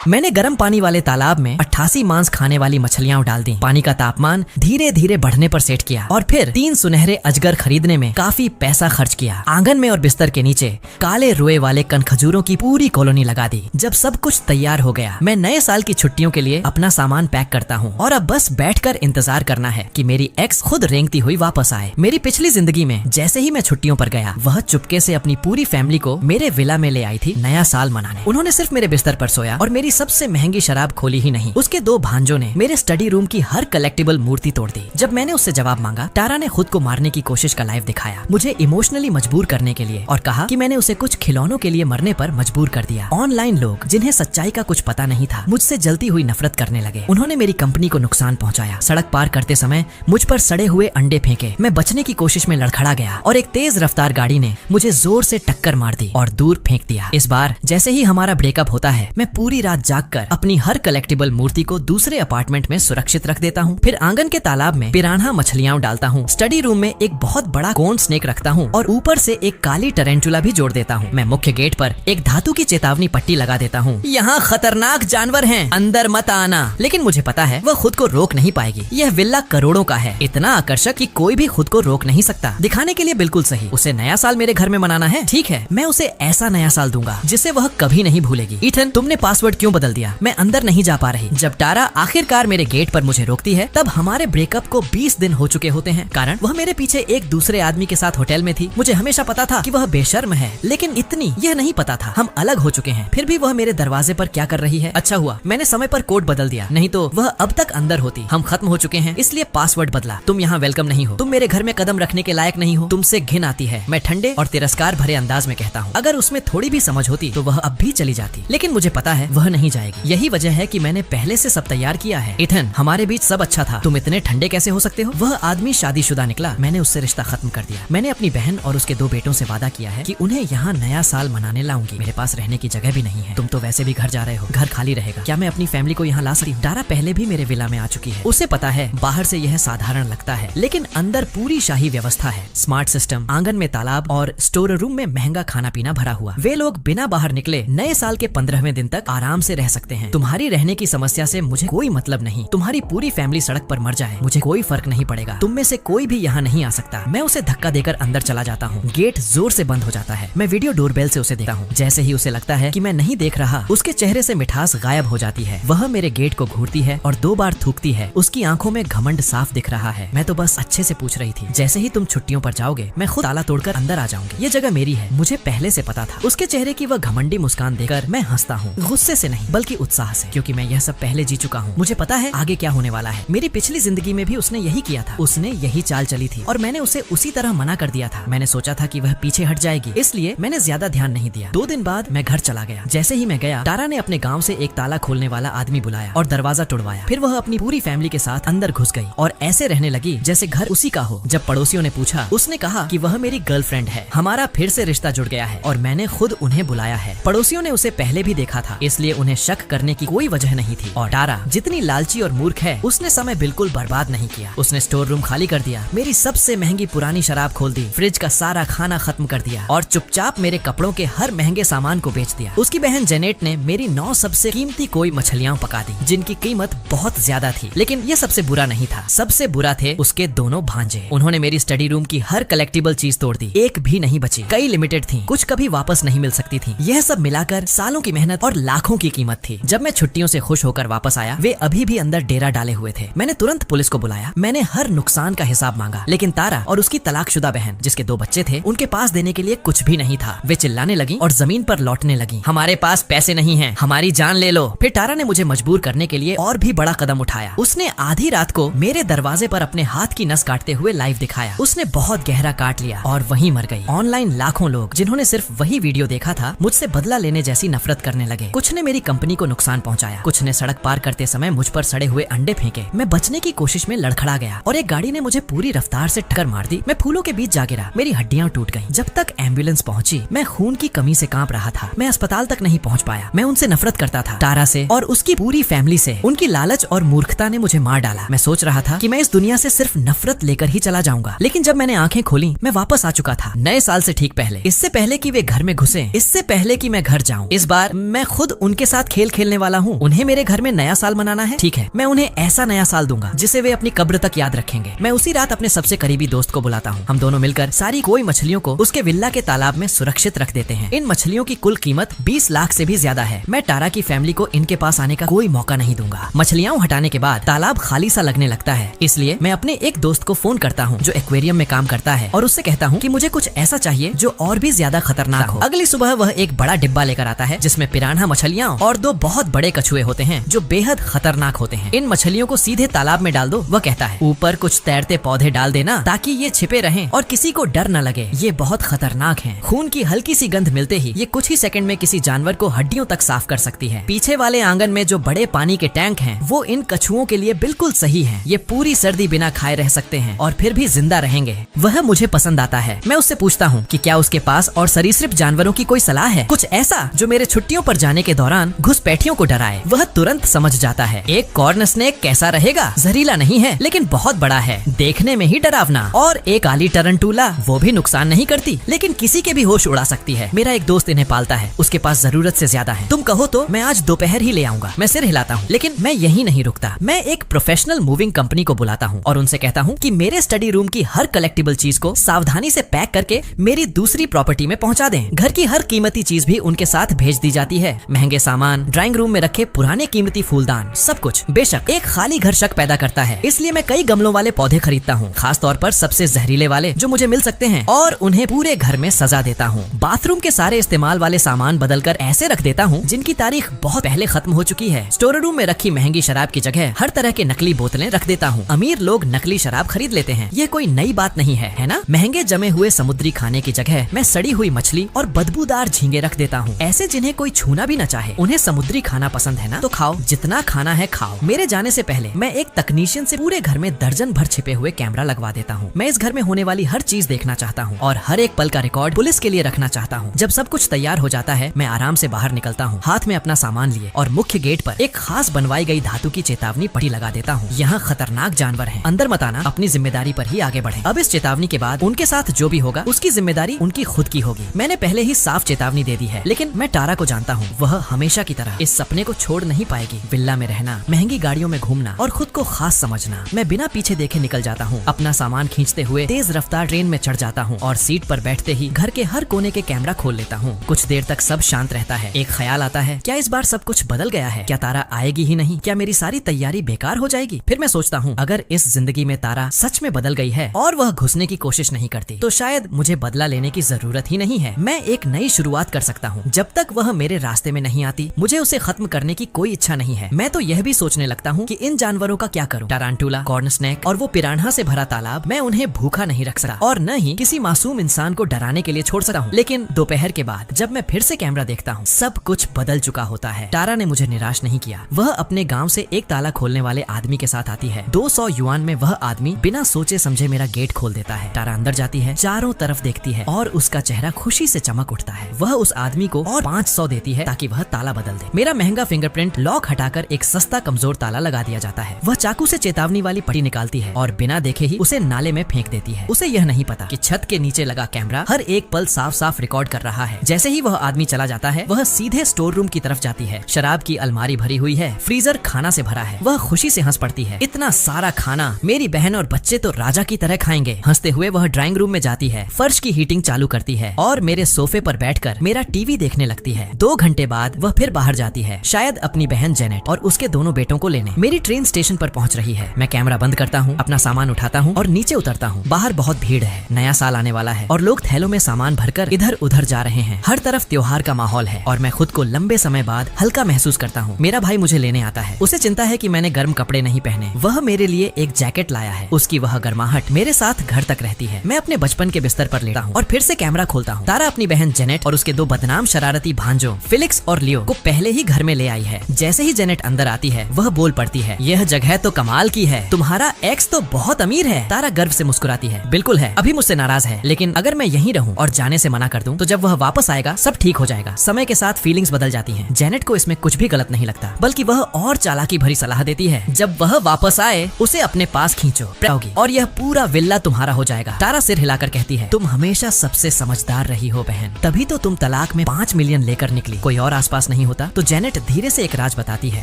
मैंने गर्म पानी वाले तालाब में 88 मांस खाने वाली मछलियां डाल दी। पानी का तापमान धीरे धीरे बढ़ने पर सेट किया और फिर 3 सुनहरे अजगर खरीदने में काफी पैसा खर्च किया। आंगन में और बिस्तर के नीचे काले रोए वाले कनखजूरों की पूरी कॉलोनी लगा दी। जब सब कुछ तैयार हो गया, मैं नए साल की छुट्टियों के लिए अपना सामान पैक करता हूँ और अब बस बैठकर इंतजार करना है कि मेरी एक्स खुद रेंगती हुई वापस आए। मेरी पिछली जिंदगी में जैसे ही मैं छुट्टियों पर गया, वह चुपके से अपनी पूरी फैमिली को मेरे विला में ले आई थी नया साल मनाने। उन्होंने सिर्फ मेरे बिस्तर पर सोया और मेरी सबसे महंगी शराब खोली ही नहीं, उसके 2 भांजों ने मेरे स्टडी रूम की हर कलेक्टिबल मूर्ति तोड़ दी। जब मैंने उससे जवाब मांगा, टारा ने खुद को मारने की कोशिश का लाइव दिखाया, मुझे इमोशनली मजबूर करने के लिए, और कहा कि मैंने उसे कुछ खिलौनों के लिए मरने पर मजबूर कर दिया। ऑनलाइन लोग जिन्हें सच्चाई का कुछ पता नहीं था, मुझसे जलती हुई नफरत करने लगे। उन्होंने मेरी कंपनी को नुकसान पहुंचाया। सड़क पार करते समय मुझ पर सड़े हुए अंडे फेंके। मैं बचने की कोशिश में लड़खड़ा गया और एक तेज रफ्तार गाड़ी ने मुझे जोर से टक्कर मार दी और दूर फेंक दिया। इस बार जैसे ही हमारा ब्रेकअप होता है, मैं पूरी रात जागकर अपनी हर कलेक्टिबल मूर्ति को दूसरे अपार्टमेंट में सुरक्षित रख देता हूँ। फिर आंगन के तालाब में पिरान्हा मछलियां डालता हूँ। स्टडी रूम में एक बहुत बड़ा कोन स्नेक रखता हूँ और ऊपर से एक काली टरेंटुला भी जोड़ देता हूँ। मैं मुख्य गेट पर एक धातु की चेतावनी पट्टी लगा देता हूँ, यहाँ खतरनाक जानवर हैं, अंदर मत आना। लेकिन मुझे पता है वह खुद को रोक नहीं पाएगी। यह विला करोड़ों का है, इतना आकर्षक कि कोई भी खुद को रोक नहीं सकता। दिखाने के लिए बिल्कुल सही। उसे नया साल मेरे घर में मनाना है, ठीक है, मैं उसे ऐसा नया साल दूंगा जिसे वह कभी नहीं भूलेगी। ईथन, तुमने पासवर्ड क्यों बदल दिया? मैं अंदर नहीं जा पा रही। जब टारा आखिरकार मेरे गेट पर मुझे रोकती है, तब हमारे ब्रेकअप को 20 दिन हो चुके होते हैं। कारण वह मेरे पीछे एक दूसरे आदमी के साथ होटल में थी। मुझे हमेशा पता था कि वह बेशर्म है, लेकिन इतनी यह नहीं पता था हम अलग हो चुके हैं। फिर भी वह मेरे दरवाजे पर क्या कर रही है? अच्छा हुआ मैंने समय पर कोड बदल दिया, नहीं तो वह अब तक अंदर होती। हम खत्म हो चुके हैं, इसलिए पासवर्ड बदला। तुम यहाँ वेलकम नहीं हो, तुम मेरे घर में कदम रखने के लायक नहीं हो, तुमसे घिन आती है। मैं ठंडे और तिरस्कार भरे अंदाज में कहता हूँ। अगर उसमें थोड़ी भी समझ होती तो वह अब भी चली जाती, लेकिन मुझे पता है वह नहीं जाएगी। यही वजह है कि मैंने पहले से सब तैयार किया है। इथन, हमारे बीच सब अच्छा था, तुम इतने ठंडे कैसे हो सकते हो? वह आदमी शादीशुदा निकला। मैंने उससे रिश्ता खत्म कर दिया। मैंने अपनी बहन और उसके 2 बेटों से वादा किया है कि उन्हें यहाँ नया साल मनाने लाऊंगी। मेरे पास रहने की जगह भी नहीं है, तुम तो वैसे भी घर जा रहे हो, घर खाली रहेगा। क्या मैं अपनी फैमिली को यहाँ ला सकती हूँ? टारा पहले भी मेरे विला में आ चुकी है। उसे पता है बाहर से यह साधारण लगता है, लेकिन अंदर पूरी शाही व्यवस्था है। स्मार्ट सिस्टम, आंगन में तालाब और स्टोर रूम में महंगा खाना पीना भरा हुआ। वे लोग बिना बाहर निकले नए साल के 15वें दिन तक आराम से रह सकते हैं। तुम्हारी रहने की समस्या से मुझे कोई मतलब नहीं। तुम्हारी पूरी फैमिली सड़क पर मर जाए, मुझे कोई फर्क नहीं पड़ेगा। तुम में से कोई भी यहाँ नहीं आ सकता। मैं उसे धक्का देकर अंदर चला जाता हूँ। गेट जोर से बंद हो जाता है। मैं वीडियो डोरबेल से उसे देखता हूँ। जैसे ही उसे लगता है कि मैं नहीं देख रहा, उसके चेहरे से मिठास गायब हो जाती है। वह मेरे गेट को घूरती है और 2 बार थूकती है। उसकी आंखों में घमंड साफ दिख रहा है। मैं तो बस अच्छे से पूछ रही थी, जैसे ही तुम छुट्टियों पर जाओगे, मैं खुद ताला तोड़कर अंदर आ जाऊंगी। ये जगह मेरी है, मुझे पहले से पता था। उसके चेहरे की वह घमंडी मुस्कान देखकर मैं हंसता हूँ, गुस्से से नहीं बल्कि उत्साह से, क्योंकि मैं यह सब पहले जी चुका हूँ। मुझे पता है आगे क्या होने वाला है। मेरी पिछली जिंदगी में भी उसने यही किया था, उसने यही चाल चली थी और मैंने उसे उसी तरह मना कर दिया था। मैंने सोचा था कि वह पीछे हट जाएगी, इसलिए मैंने ज्यादा ध्यान नहीं दिया। 2 दिन बाद मैं घर चला गया। जैसे ही मैं गया, टारा ने अपने गाँव से एक ताला खोलने वाला आदमी बुलाया और दरवाजा तोड़वाया। फिर वह अपनी पूरी फैमिली के साथ अंदर घुस गई और ऐसे रहने लगी जैसे घर उसी का हो। जब पड़ोसियों ने पूछा, उसने कहा कि वह मेरी गर्लफ्रेंड है। हमारा फिर से रिश्ता जुड़ गया है और मैंने खुद उन्हें बुलाया है। पड़ोसियों ने उसे पहले भी देखा था, इसलिए उन्हें शक करने की कोई वजह नहीं थी। और टारा जितनी लालची और मूर्ख है, उसने समय बिल्कुल बर्बाद नहीं किया। उसने स्टोर रूम खाली कर दिया, मेरी सबसे महंगी पुरानी शराब खोल दी, फ्रिज का सारा खाना खत्म कर दिया और चुपचाप मेरे कपड़ों के हर महंगे सामान को बेच दिया। उसकी बहन जेनेट ने मेरी 9 सबसे कीमती कोई मछलियां पका दी, जिनकी कीमत बहुत ज्यादा थी। लेकिन यह सबसे बुरा नहीं था। सबसे बुरा थे उसके दोनों भांजे। उन्होंने मेरी स्टडी रूम की हर कलेक्टिबल चीज तोड़ दी, एक भी नहीं बची। कई लिमिटेड थी, कुछ कभी वापस नहीं मिल सकती थी। यह सब मिलाकर सालों की मेहनत और लाखों की कीमत थी। जब मैं छुट्टियों से खुश होकर वापस आया, वे अभी भी अंदर डेरा डाले हुए थे। मैंने तुरंत पुलिस को बुलाया। मैंने हर नुकसान का हिसाब मांगा, लेकिन तारा और उसकी तलाकशुदा बहन, जिसके 2 बच्चे थे, उनके पास देने के लिए कुछ भी नहीं था। वे चिल्लाने लगी और जमीन पर लौटने लगी, हमारे पास पैसे नहीं हैं, हमारी जान ले लो। फिर टारा ने मुझे मजबूर करने के लिए और भी बड़ा कदम उठाया। उसने आधी रात को मेरे दरवाजे पर अपने हाथ की नस काटते हुए लाइव दिखाया। उसने बहुत गहरा काट लिया और वहीं मर गई। ऑनलाइन लाखों लोग, जिन्होंने सिर्फ वही वीडियो देखा था, मुझसे बदला लेने जैसी नफरत करने लगे। कुछ ने मेरी कंपनी को नुकसान पहुंचाया, कुछ ने सड़क पार करते समय मुझ पर सड़े हुए अंडे फेंके। मैं बचने की कोशिश में लड़खड़ा गया और एक गाड़ी ने मुझे पूरी रफ्तार से टक्कर मार दी। मैं फूलों के बीच जा गिरा, मेरी हड्डियां टूट गईं। जब तक एम्बुलेंस पहुंची, मैं खून की कमी से कांप रहा था। मैं अस्पताल तक नहीं पहुंच पाया। मैं उनसे नफरत करता था, टारा से और उसकी पूरी फैमिली से। उनकी लालच और मूर्खता ने मुझे मार डाला। मैं सोच रहा था कि मैं इस दुनिया से सिर्फ नफरत लेकर ही चला जाऊंगा, लेकिन जब मैंने आंखें खोली, मैं वापस आ चुका था, नए साल से ठीक पहले। इससे पहले कि वे घर में घुसे, इससे पहले कि मैं घर जाऊं। इस बार मैं खुद उनके साथ साथ खेल खेलने वाला हूँ, उन्हें मेरे घर में नया साल मनाना है। ठीक है, मैं उन्हें ऐसा नया साल दूंगा जिसे वे अपनी कब्र तक याद रखेंगे। मैं उसी रात अपने सबसे करीबी दोस्त को बुलाता हूँ। हम दोनों मिलकर सारी कोई मछलियों को उसके विल्ला के तालाब में सुरक्षित रख देते हैं। इन मछलियों की कुल कीमत 20 लाख से भी ज्यादा है। मैं टारा की फैमिली को इनके पास आने का कोई मौका नहीं दूंगा। मछलियाँ हटाने के बाद तालाब खाली सा लगने लगता है, इसलिए मैं अपने एक दोस्त को फोन करता हूँ जो एक्वेरियम में काम करता है और उससे कहता हूँ कि मुझे कुछ ऐसा चाहिए जो और भी ज्यादा खतरनाक हो। अगली सुबह वह एक बड़ा डिब्बा लेकर आता है जिसमें पिरान्हा मछलियाँ और 2 बहुत बड़े कछुए होते हैं जो बेहद खतरनाक होते हैं। इन मछलियों को सीधे तालाब में डाल दो, वह कहता है। ऊपर कुछ तैरते पौधे डाल देना ताकि ये छिपे रहें और किसी को डर न लगे। ये बहुत खतरनाक हैं। खून की हल्की सी गंध मिलते ही ये कुछ ही सेकंड में किसी जानवर को हड्डियों तक साफ कर सकती है। पीछे वाले आंगन में जो बड़े पानी के टैंक हैं, वो इन कछुओं के लिए बिल्कुल सही हैं। ये पूरी सर्दी बिना खाए रह सकते हैं और फिर भी जिंदा रहेंगे। वह मुझे पसंद आता है। मैं उससे पूछता हूँ कि क्या उसके पास और सरीसृप जानवरों की कोई सलाह है, कुछ ऐसा जो मेरे छुट्टियों पर जाने के दौरान घुसपैठियों को डराए। वह तुरंत समझ जाता है। एक कॉर्न स्नेक कैसा रहेगा? जहरीला नहीं है लेकिन बहुत बड़ा है, देखने में ही डरावना। और एक काली टरंटूला, वो भी नुकसान नहीं करती लेकिन किसी के भी होश उड़ा सकती है। मेरा एक दोस्त इन्हें पालता है, उसके पास जरूरत से ज्यादा है। तुम कहो तो मैं आज दोपहर ही ले आऊंगा। मैं सिर हिलाता हूँ लेकिन मैं यही नहीं रुकता। मैं एक प्रोफेशनल मूविंग कंपनी को बुलाता हूँ और उनसे कहता हूँ कि मेरे स्टडी रूम की हर कलेक्टिबल चीज को सावधानी से पैक करके मेरी दूसरी प्रॉपर्टी में पहुँचा दें। घर की हर कीमती चीज भी उनके साथ भेज दी जाती है। महंगे सामान, ड्राइंग रूम में रखे पुराने कीमती फूलदान, सब कुछ। बेशक एक खाली घर शक पैदा करता है, इसलिए मैं कई गमलों वाले पौधे खरीदता हूँ, खास तौर पर सबसे जहरीले वाले जो मुझे मिल सकते हैं, और उन्हें पूरे घर में सजा देता हूँ। बाथरूम के सारे इस्तेमाल वाले सामान बदलकर ऐसे रख देता हूँ जिनकी तारीख बहुत पहले खत्म हो चुकी है। स्टोर रूम में रखी महंगी शराब की जगह हर तरह के नकली बोतलें रख देता हूँ। अमीर लोग नकली शराब खरीद लेते हैं, ये कोई नई बात नहीं है ना? महंगे जमे हुए समुद्री खाने की जगह मैं सड़ी हुई मछली और बदबूदार झींगे रख देता हूँ, ऐसे जिन्हें कोई छूना भी न चाहे। उन्हें समुद्री खाना पसंद है ना, तो खाओ, जितना खाना है खाओ। मेरे जाने से पहले मैं एक तकनीशियन से पूरे घर में दर्जन भर छिपे हुए कैमरा लगवा देता हूँ। मैं इस घर में होने वाली हर चीज देखना चाहता हूँ और हर एक पल का रिकॉर्ड पुलिस के लिए रखना चाहता हूँ। जब सब कुछ तैयार हो जाता है, मैं आराम से बाहर निकलता हूँ, हाथ में अपना सामान लिए, और मुख्य गेट पर एक खास बनवाई गई धातु की चेतावनी पट्टी लगा देता हूँ। यहाँ खतरनाक जानवर हैं, अंदर मत आना, अपनी जिम्मेदारी पर ही आगे बढ़ें। अब इस चेतावनी के बाद उनके साथ जो भी होगा उसकी जिम्मेदारी उनकी खुद की होगी। मैंने पहले ही साफ चेतावनी दे दी है, लेकिन मैं टारा को जानता हूँ, वह हमेशा की तरह इस सपने को छोड़ नहीं पाएगी। विल्ला में रहना, महंगी गाड़ियों में घूमना और खुद को खास समझना। मैं बिना पीछे देखे निकल जाता हूँ, अपना सामान खींचते हुए तेज रफ्तार ट्रेन में चढ़ जाता हूँ और सीट पर बैठते ही घर के हर कोने के कैमरा खोल लेता हूँ। कुछ देर तक सब शांत रहता है। एक ख्याल आता है, क्या इस बार सब कुछ बदल गया है? क्या तारा आएगी ही नहीं? क्या मेरी सारी तैयारी बेकार हो जाएगी? फिर मैं सोचता हूँ, अगर इस जिंदगी में तारा सच में बदल गई है और वह घुसने की कोशिश नहीं करती, तो शायद मुझे बदला लेने की जरूरत ही नहीं है। मैं एक नई शुरुआत कर सकता हूँ। जब तक वह मेरे रास्ते में नहीं आती, मुझे उसे खत्म करने की कोई इच्छा नहीं है। मैं तो यह भी सोचने लगता हूँ कि इन जानवरों का क्या करूँ। टारांटुला, कॉर्न स्नेक और वो पिरान्हा से भरा तालाब, मैं उन्हें भूखा नहीं रख सकता और न ही किसी मासूम इंसान को डराने के लिए छोड़ सकता हूँ। लेकिन दोपहर के बाद जब मैं फिर से कैमरा देखता हूँ, सब कुछ बदल चुका होता है। टारा ने मुझे निराश नहीं किया। वह अपने गांव से एक ताला खोलने वाले आदमी के साथ आती है। 200 युआन में वह आदमी बिना सोचे समझे मेरा गेट खोल देता है। टारा अंदर जाती है, चारों तरफ देखती है और उसका चेहरा खुशी से चमक उठता है। वह उस आदमी को और 500 देती है ताकि वह ताला बदल दे। मेरा महंगा फिंगरप्रिंट लॉक हटाकर एक सस्ता कमजोर ताला लगा दिया जाता है। वह चाकू से चेतावनी वाली पट्टी निकालती है और बिना देखे ही उसे नाले में फेंक देती है। उसे यह नहीं पता कि छत के नीचे लगा कैमरा हर एक पल साफ साफ रिकॉर्ड कर रहा है। जैसे ही वह आदमी चला जाता है, वह सीधे स्टोर रूम की तरफ जाती है। शराब की अलमारी भरी हुई है, फ्रीजर खाना से भरा है। वह खुशी से हंस पड़ती है। इतना सारा खाना, मेरी बहन और बच्चे तो राजा की तरह खाएंगे। हंसते हुए वह ड्राइंग रूम में जाती है, फर्श की हीटिंग चालू करती है और मेरे सोफे पर बैठकर मेरा टीवी देखने लगती है। 2 घंटे बाद वह फिर बाहर जाती है, शायद अपनी बहन जेनेट और उसके दोनों बेटों को लेने। मेरी ट्रेन स्टेशन पर पहुंच रही है। मैं कैमरा बंद करता हूँ, अपना सामान उठाता हूँ और नीचे उतरता हूँ। बाहर बहुत भीड़ है, नया साल आने वाला है और लोग थैलों में सामान भरकर इधर उधर जा रहे हैं। हर तरफ त्योहार का माहौल है और मैं खुद को लंबे समय बाद हल्का महसूस करता हूँ। मेरा भाई मुझे लेने आता है। उसे चिंता है कि मैंने गर्म कपड़े नहीं पहने। वह मेरे लिए एक जैकेट लाया है। उसकी वह गर्माहट मेरे साथ घर तक रहती है। मैं अपने बचपन के बिस्तर पर लेटा हूँ और फिर से कैमरा खोलता हूँ। तारा अपनी बहन जेनेट और उसके 2 बदनाम शरारती भांजों फिलिक्स और लियो को पहले ही घर में ले आई है। जैसे ही जेनेट अंदर आती है, वह बोल पड़ती है, यह जगह तो कमाल की है, तुम्हारा एक्स तो बहुत अमीर है। तारा गर्व से मुस्कुराती है, बिल्कुल है, अभी मुझसे नाराज है, लेकिन अगर मैं यहीं रहूं और जाने से मना कर दूं, तो जब वह वापस आएगा सब ठीक हो जाएगा। समय के साथ फीलिंग्स बदल जाती हैं। जेनेट को इसमें कुछ भी गलत नहीं लगता, बल्कि वह और चालाकी भरी सलाह देती है, जब वह वापस आए उसे अपने पास खींचो और यह पूरा विल्ला तुम्हारा हो जाएगा। तारा सिर हिलाकर कहती है, तुम हमेशा सबसे समझदार रही हो बहन, तभी तो तुम तलाक में 5 मिलियन लेकर निकली, कोई और आसपास नहीं नहीं होता तो जेनेट धीरे से एक राज बताती है।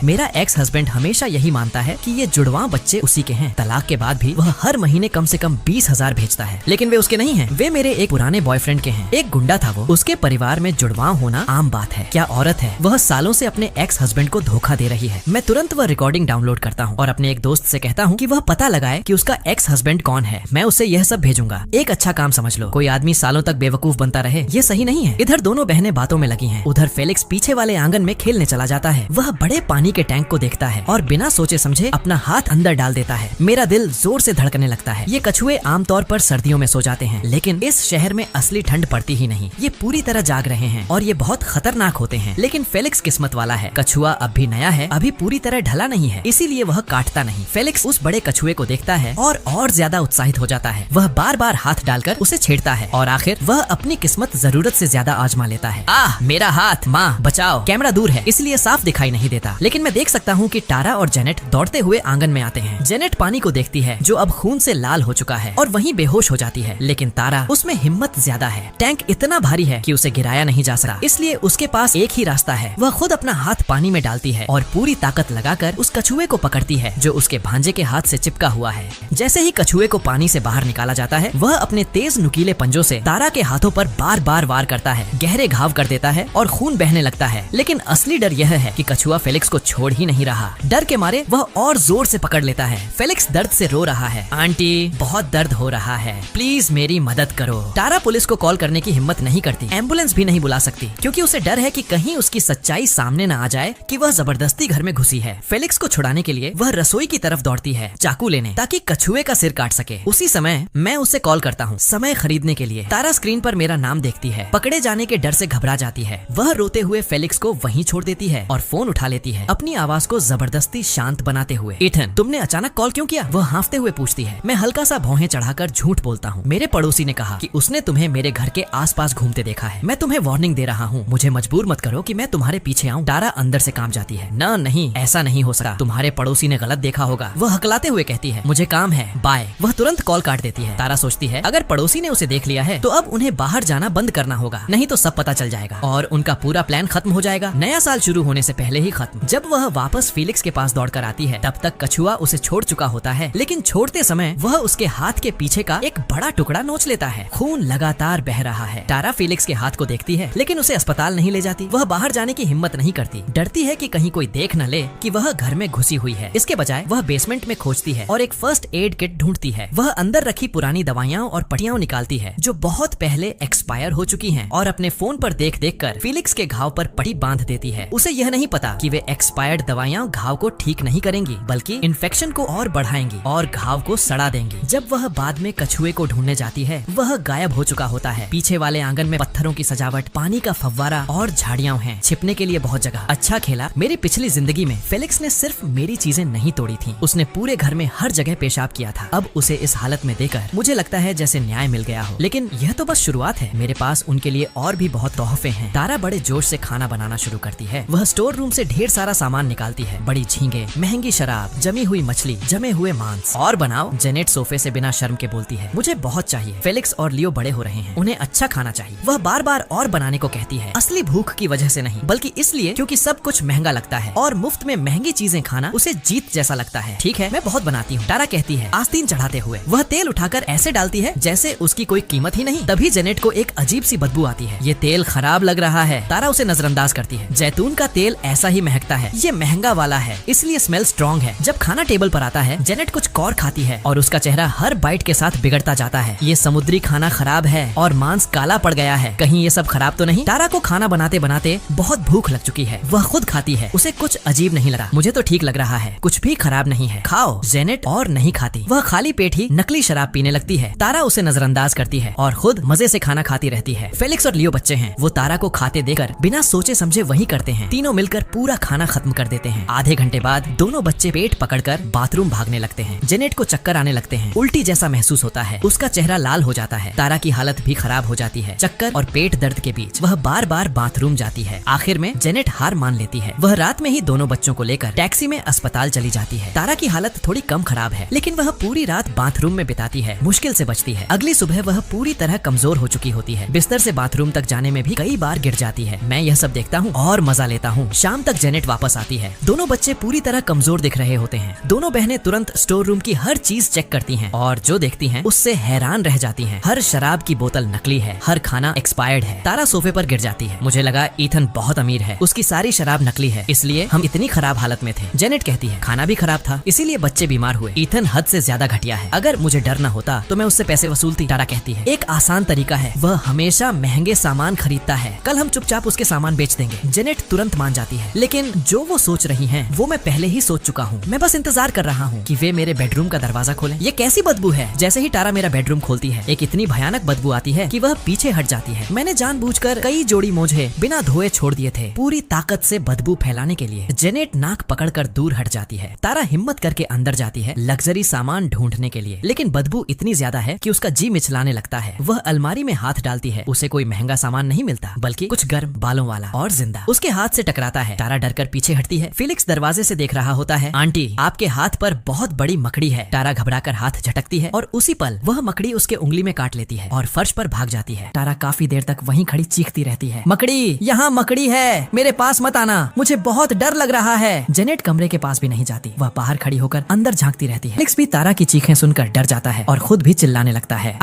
मेरा एक्स हस्बैंड हमेशा यही मानता है कि ये जुड़वा बच्चे उसी के हैं। तलाक के बाद भी वह हर महीने कम से कम 20,000 भेजता है, लेकिन वे उसके नहीं हैं। वे मेरे एक पुराने बॉयफ्रेंड के हैं। एक गुंडा था वो। उसके परिवार में जुड़वा होना आम बात है। क्या औरत है, वह सालों से अपने एक्स हस्बैंड को धोखा दे रही है। मैं तुरंत वह रिकॉर्डिंग डाउनलोड करता हूँ और अपने एक दोस्त से कहता हूँ कि वह पता लगाए कि उसका एक्स हस्बैंड कौन है। मैं उसे यह सब भेजूंगा। एक अच्छा काम समझ लो, कोई आदमी सालों तक बेवकूफ बनता रहे ये सही नहीं है। इधर दोनों बहनें बातों में लगी हैं। उधर फेलिक्स पीछे वाले आंगन में खेलने चला जाता है। वह बड़े पानी के टैंक को देखता है और बिना सोचे समझे अपना हाथ अंदर डाल देता है। मेरा दिल जोर से धड़कने लगता है। ये कछुए आमतौर पर सर्दियों में सो जाते हैं, लेकिन इस शहर में असली ठंड पड़ती ही नहीं। ये पूरी तरह जाग रहे हैं और ये बहुत खतरनाक होते हैं। लेकिन फेलिक्स किस्मत वाला है। कछुआ अब भी नया है, अभी पूरी तरह ढला नहीं है, इसीलिए वह काटता नहीं। फेलिक्स उस बड़े कछुए को देखता है और ज्यादा उत्साहित हो जाता है। वह बार बार हाथ डालकर उसे छेड़ता है और आखिर वह अपनी किस्मत जरूरत से ज्यादा आजमा लेता है। आह मेरा हाथ, माँ बचाओ। कैमरा दूर है इसलिए साफ दिखाई नहीं देता, लेकिन मैं देख सकता हूँ कि टारा और जेनेट दौड़ते हुए आंगन में आते हैं। जेनेट पानी को देखती है जो अब खून से लाल हो चुका है और वहीं बेहोश हो जाती है, लेकिन तारा उसमें हिम्मत ज्यादा है। टैंक इतना भारी है कि उसे गिराया नहीं जा सकता, इसलिए उसके पास एक ही रास्ता है। वह खुद अपना हाथ पानी में डालती है और पूरी ताकत लगाकर उस कछुए को पकड़ती है जो उसके भांजे के हाथ से चिपका हुआ है। जैसे ही कछुए को पानी से बाहर निकाला जाता है, वह अपने तेज नुकीले पंजों से तारा के हाथों पर बार बार वार करता है। गहरे घाव कर देता है और खून बहने लगता है, लेकिन असली डर यह है कि कछुआ फेलिक्स को छोड़ ही नहीं रहा। डर के मारे वह और जोर से पकड़ लेता है। फेलिक्स दर्द से रो रहा है। आंटी बहुत दर्द हो रहा है, प्लीज मेरी मदद करो। तारा पुलिस को कॉल करने की हिम्मत नहीं करती, एम्बुलेंस भी नहीं बुला सकती, क्योंकि उसे डर है कि कहीं उसकी सच्चाई सामने न आ जाए कि वह जबरदस्ती घर में घुसी है। फेलिक्स को छुड़ाने के लिए वह रसोई की तरफ दौड़ती है चाकू लेने, ताकि कछुए का सिर काट सके। उसी समय मैं उसे कॉल करता हूँ समय खरीदने के लिए। तारा स्क्रीन पर मेरा नाम देखती है। पकड़े जाने के डर से घबरा जाती है। वह रोते हुए फेलिक्स को वहीं छोड़ देती है और फोन उठा लेती है, अपनी आवाज को जबरदस्ती शांत बनाते हुए। इथन, तुमने अचानक कॉल क्यों किया? वह हांफते हुए पूछती है। मैं हल्का सा भौहें चढ़ाकर झूठ बोलता हूँ। मेरे पड़ोसी ने कहा कि उसने तुम्हें मेरे घर के आसपास घूमते देखा है। मैं तुम्हें वार्निंग दे रहा हूँ, मुझे मजबूर मत करो कि मैं तुम्हारे पीछे आऊँ। तारा अंदर से कांप जाती है। न नहीं, ऐसा नहीं हो सकता, तुम्हारे पड़ोसी ने गलत देखा होगा। वह हकलाते हुए कहती है, मुझे काम है, बाय। वह तुरंत कॉल काट देती है। तारा सोचती है अगर पड़ोसी ने उसे देख लिया है तो अब उन्हें बाहर जाना बंद करना होगा, नहीं तो सब पता चल जाएगा और उनका पूरा प्लान खत्म हो जाएगा। नया साल शुरू होने से पहले ही खत्म। जब वह वापस फेलिक्स के पास दौड़कर आती है, तब तक कछुआ उसे छोड़ चुका होता है, लेकिन छोड़ते समय वह उसके हाथ के पीछे का एक बड़ा टुकड़ा नोच लेता है। खून लगातार बह रहा है। तारा फेलिक्स के हाथ को देखती है, लेकिन उसे अस्पताल नहीं ले जाती। वह बाहर जाने की हिम्मत नहीं करती, डरती है कि कहीं कोई देख न ले कि वह घर में घुसी हुई है। इसके बजाय वह बेसमेंट में खोजती है और एक फर्स्ट एड किट ढूंढती है। वह अंदर रखी पुरानी दवाइयाँ और पट्टियाँ निकालती है जो बहुत पहले एक्सपायर हो चुकी हैं, और अपने फोन पर देख देख कर फेलिक्स के घाव पर पट्टी बांध देती है। उसे यह नहीं पता कि वे एक्सपायर्ड दवाइयाँ घाव को ठीक नहीं करेंगी, बल्कि इन्फेक्शन को और बढ़ाएंगी और घाव को सड़ा देंगी। जब वह बाद में कछुए को ढूंढने जाती है, वह गायब हो चुका होता है। पीछे वाले आंगन में पत्थरों की सजावट, पानी का फव्वारा और झाड़ियाँ हैं। छिपने के लिए बहुत जगह। अच्छा खेला। मेरी पिछली जिंदगी में फेलिक्स ने सिर्फ मेरी चीजें नहीं तोड़ी थी, उसने पूरे घर में हर जगह पेशाब किया था। अब उसे इस हालत में देखकर मुझे लगता है जैसे न्याय मिल गया हो, लेकिन यह तो बस शुरुआत है। मेरे पास उनके लिए और भी बहुत तोहफे हैं। तारा बड़े जोश से खाना बनाना शुरू करती है। वह स्टोर रूम से ढेर सारा सामान निकालती है। बड़ी झींगे, महंगी शराब, जमी हुई मछली, जमे हुए मांस। और बनाओ। जेनेट सोफे से बिना शर्म के बोलती है, मुझे बहुत चाहिए। फेलिक्स और लियो बड़े हो रहे हैं, उन्हें अच्छा खाना चाहिए। वह बार बार और बनाने को कहती है, असली भूख की वजह से नहीं, बल्कि इसलिए क्योंकि सब कुछ महंगा लगता है और मुफ्त में महंगी चीजें खाना उसे जीत जैसा लगता है। ठीक है, मैं बहुत बनाती हूँ, तारा कहती है आस्तीन चढ़ाते हुए। वह तेल उठाकर ऐसे डालती है जैसे उसकी कोई कीमत ही नहीं। तभी जेनेट को एक अजीब सी बदबू आती है। ये तेल खराब लग रहा है। तारा उसे नजरअंदाज करती है। जैतून का तेल ऐसा ही महकता है, ये महंगा वाला है, इसलिए स्मेल स्ट्रॉन्ग है। जब खाना टेबल पर आता है, जेनेट कुछ कौर खाती है और उसका चेहरा हर बाइट के साथ बिगड़ता जाता है। ये समुद्री खाना खराब है और मांस काला पड़ गया है, कहीं ये सब खराब तो नहीं। तारा को खाना बनाते बनाते बहुत भूख लग चुकी है। वह खुद खाती है, उसे कुछ अजीब नहीं लगा। मुझे तो ठीक लग रहा है, कुछ भी खराब नहीं है, खाओ। जेनेट और नहीं खाती। वह खाली पेट ही नकली शराब पीने लगती है। तारा उसे नजरअंदाज करती है और खुद मजे से खाना खाती रहती है। फेलिक्स और लियो बच्चे हैं, वो तारा को खाते देकर बिना सोचे समझे वही करते हैं। तीनों मिलकर पूरा खाना खत्म कर देते हैं। आधे घंटे बाद दोनों बच्चे पेट पकड़कर बाथरूम भागने लगते हैं। जेनेट को चक्कर आने लगते हैं, उल्टी जैसा महसूस होता है, उसका चेहरा लाल हो जाता है। तारा की हालत भी खराब हो जाती है। चक्कर और पेट दर्द के बीच वह बार बार बाथरूम जाती है। आखिर में जेनेट हार मान लेती है। वह रात में ही दोनों बच्चों को लेकर टैक्सी में अस्पताल चली जाती है। तारा की हालत थोड़ी कम खराब है, लेकिन वह पूरी रात बाथरूम में बिताती है, मुश्किल से बचती है। अगली सुबह वह पूरी तरह कमजोर हो चुकी होती है। बिस्तर से बाथरूम तक जाने में भी कई बार गिर जाती है। मैं यह सब देखता हूँ और मजा लेता हूँ। शाम तक जेनेट वापस आती है। दोनों बच्चे पूरी तरह कमजोर दिख रहे होते हैं। दोनों बहनें तुरंत स्टोर रूम की हर चीज चेक करती हैं और जो देखती हैं उससे हैरान रह जाती हैं। हर शराब की बोतल नकली है, हर खाना एक्सपायर्ड है। तारा सोफे पर गिर जाती है। मुझे लगा ईथन बहुत अमीर है, उसकी सारी शराब नकली है, इसलिए हम इतनी खराब हालत में थे। जेनेट कहती है खाना भी खराब था, इसीलिए बच्चे बीमार हुए। ईथन हद से ज्यादा घटिया है, अगर मुझे डर न होता तो मैं उससे पैसे वसूलती। तारा कहती है एक आसान तरीका है, वह हमेशा महंगे सामान खरीदता है, कल हम चुपचाप उसके सामान बेच देंगे। जेनेट तुरंत मान जाती है, लेकिन जो वो सोच रही हैं वो मैं पहले ही सोच चुका हूँ। मैं बस इंतजार कर रहा हूँ कि वे मेरे बेडरूम का दरवाजा खोलें। ये कैसी बदबू है? जैसे ही तारा मेरा बेडरूम खोलती है एक इतनी भयानक बदबू आती है कि वह पीछे हट जाती है। मैंने जानबूझकर कई जोड़ी मोजे बिना धोए छोड़ दिए थे, पूरी ताकत से बदबू फैलाने के लिए। जेनेट नाक पकड़कर दूर हट जाती है। तारा हिम्मत करके अंदर जाती है लग्जरी सामान ढूंढने के लिए, लेकिन बदबू इतनी ज्यादा है कि उसका जी मिचलाने लगता है। वह अलमारी में हाथ डालती है, उसे कोई महंगा सामान नहीं मिलता, बल्कि कुछ गर्म बालों वाला और जिंदा। उसके हाथ से टकराता है। तारा डरकर पीछे हटती है। फेलिक्स दरवाजे से देख रहा होता है। आंटी, आपके हाथ पर बहुत बड़ी मकड़ी है। तारा घबराकर हाथ झटकती है और उसी पल वह मकड़ी उसके उंगली में काट लेती है और फर्श पर भाग जाती है। तारा काफी देर तक वहीं खड़ी चीखती रहती है, मकड़ी, यहाँ मकड़ी है, मेरे पास मत आना, मुझे बहुत डर लग रहा है। जेनेट कमरे के पास भी नहीं जाती, वह बाहर खड़ी होकर अंदर झांकती रहती है। फेलिक्स भी तारा की चीखें सुनकर डर जाता है और खुद भी चिल्लाने लगता है,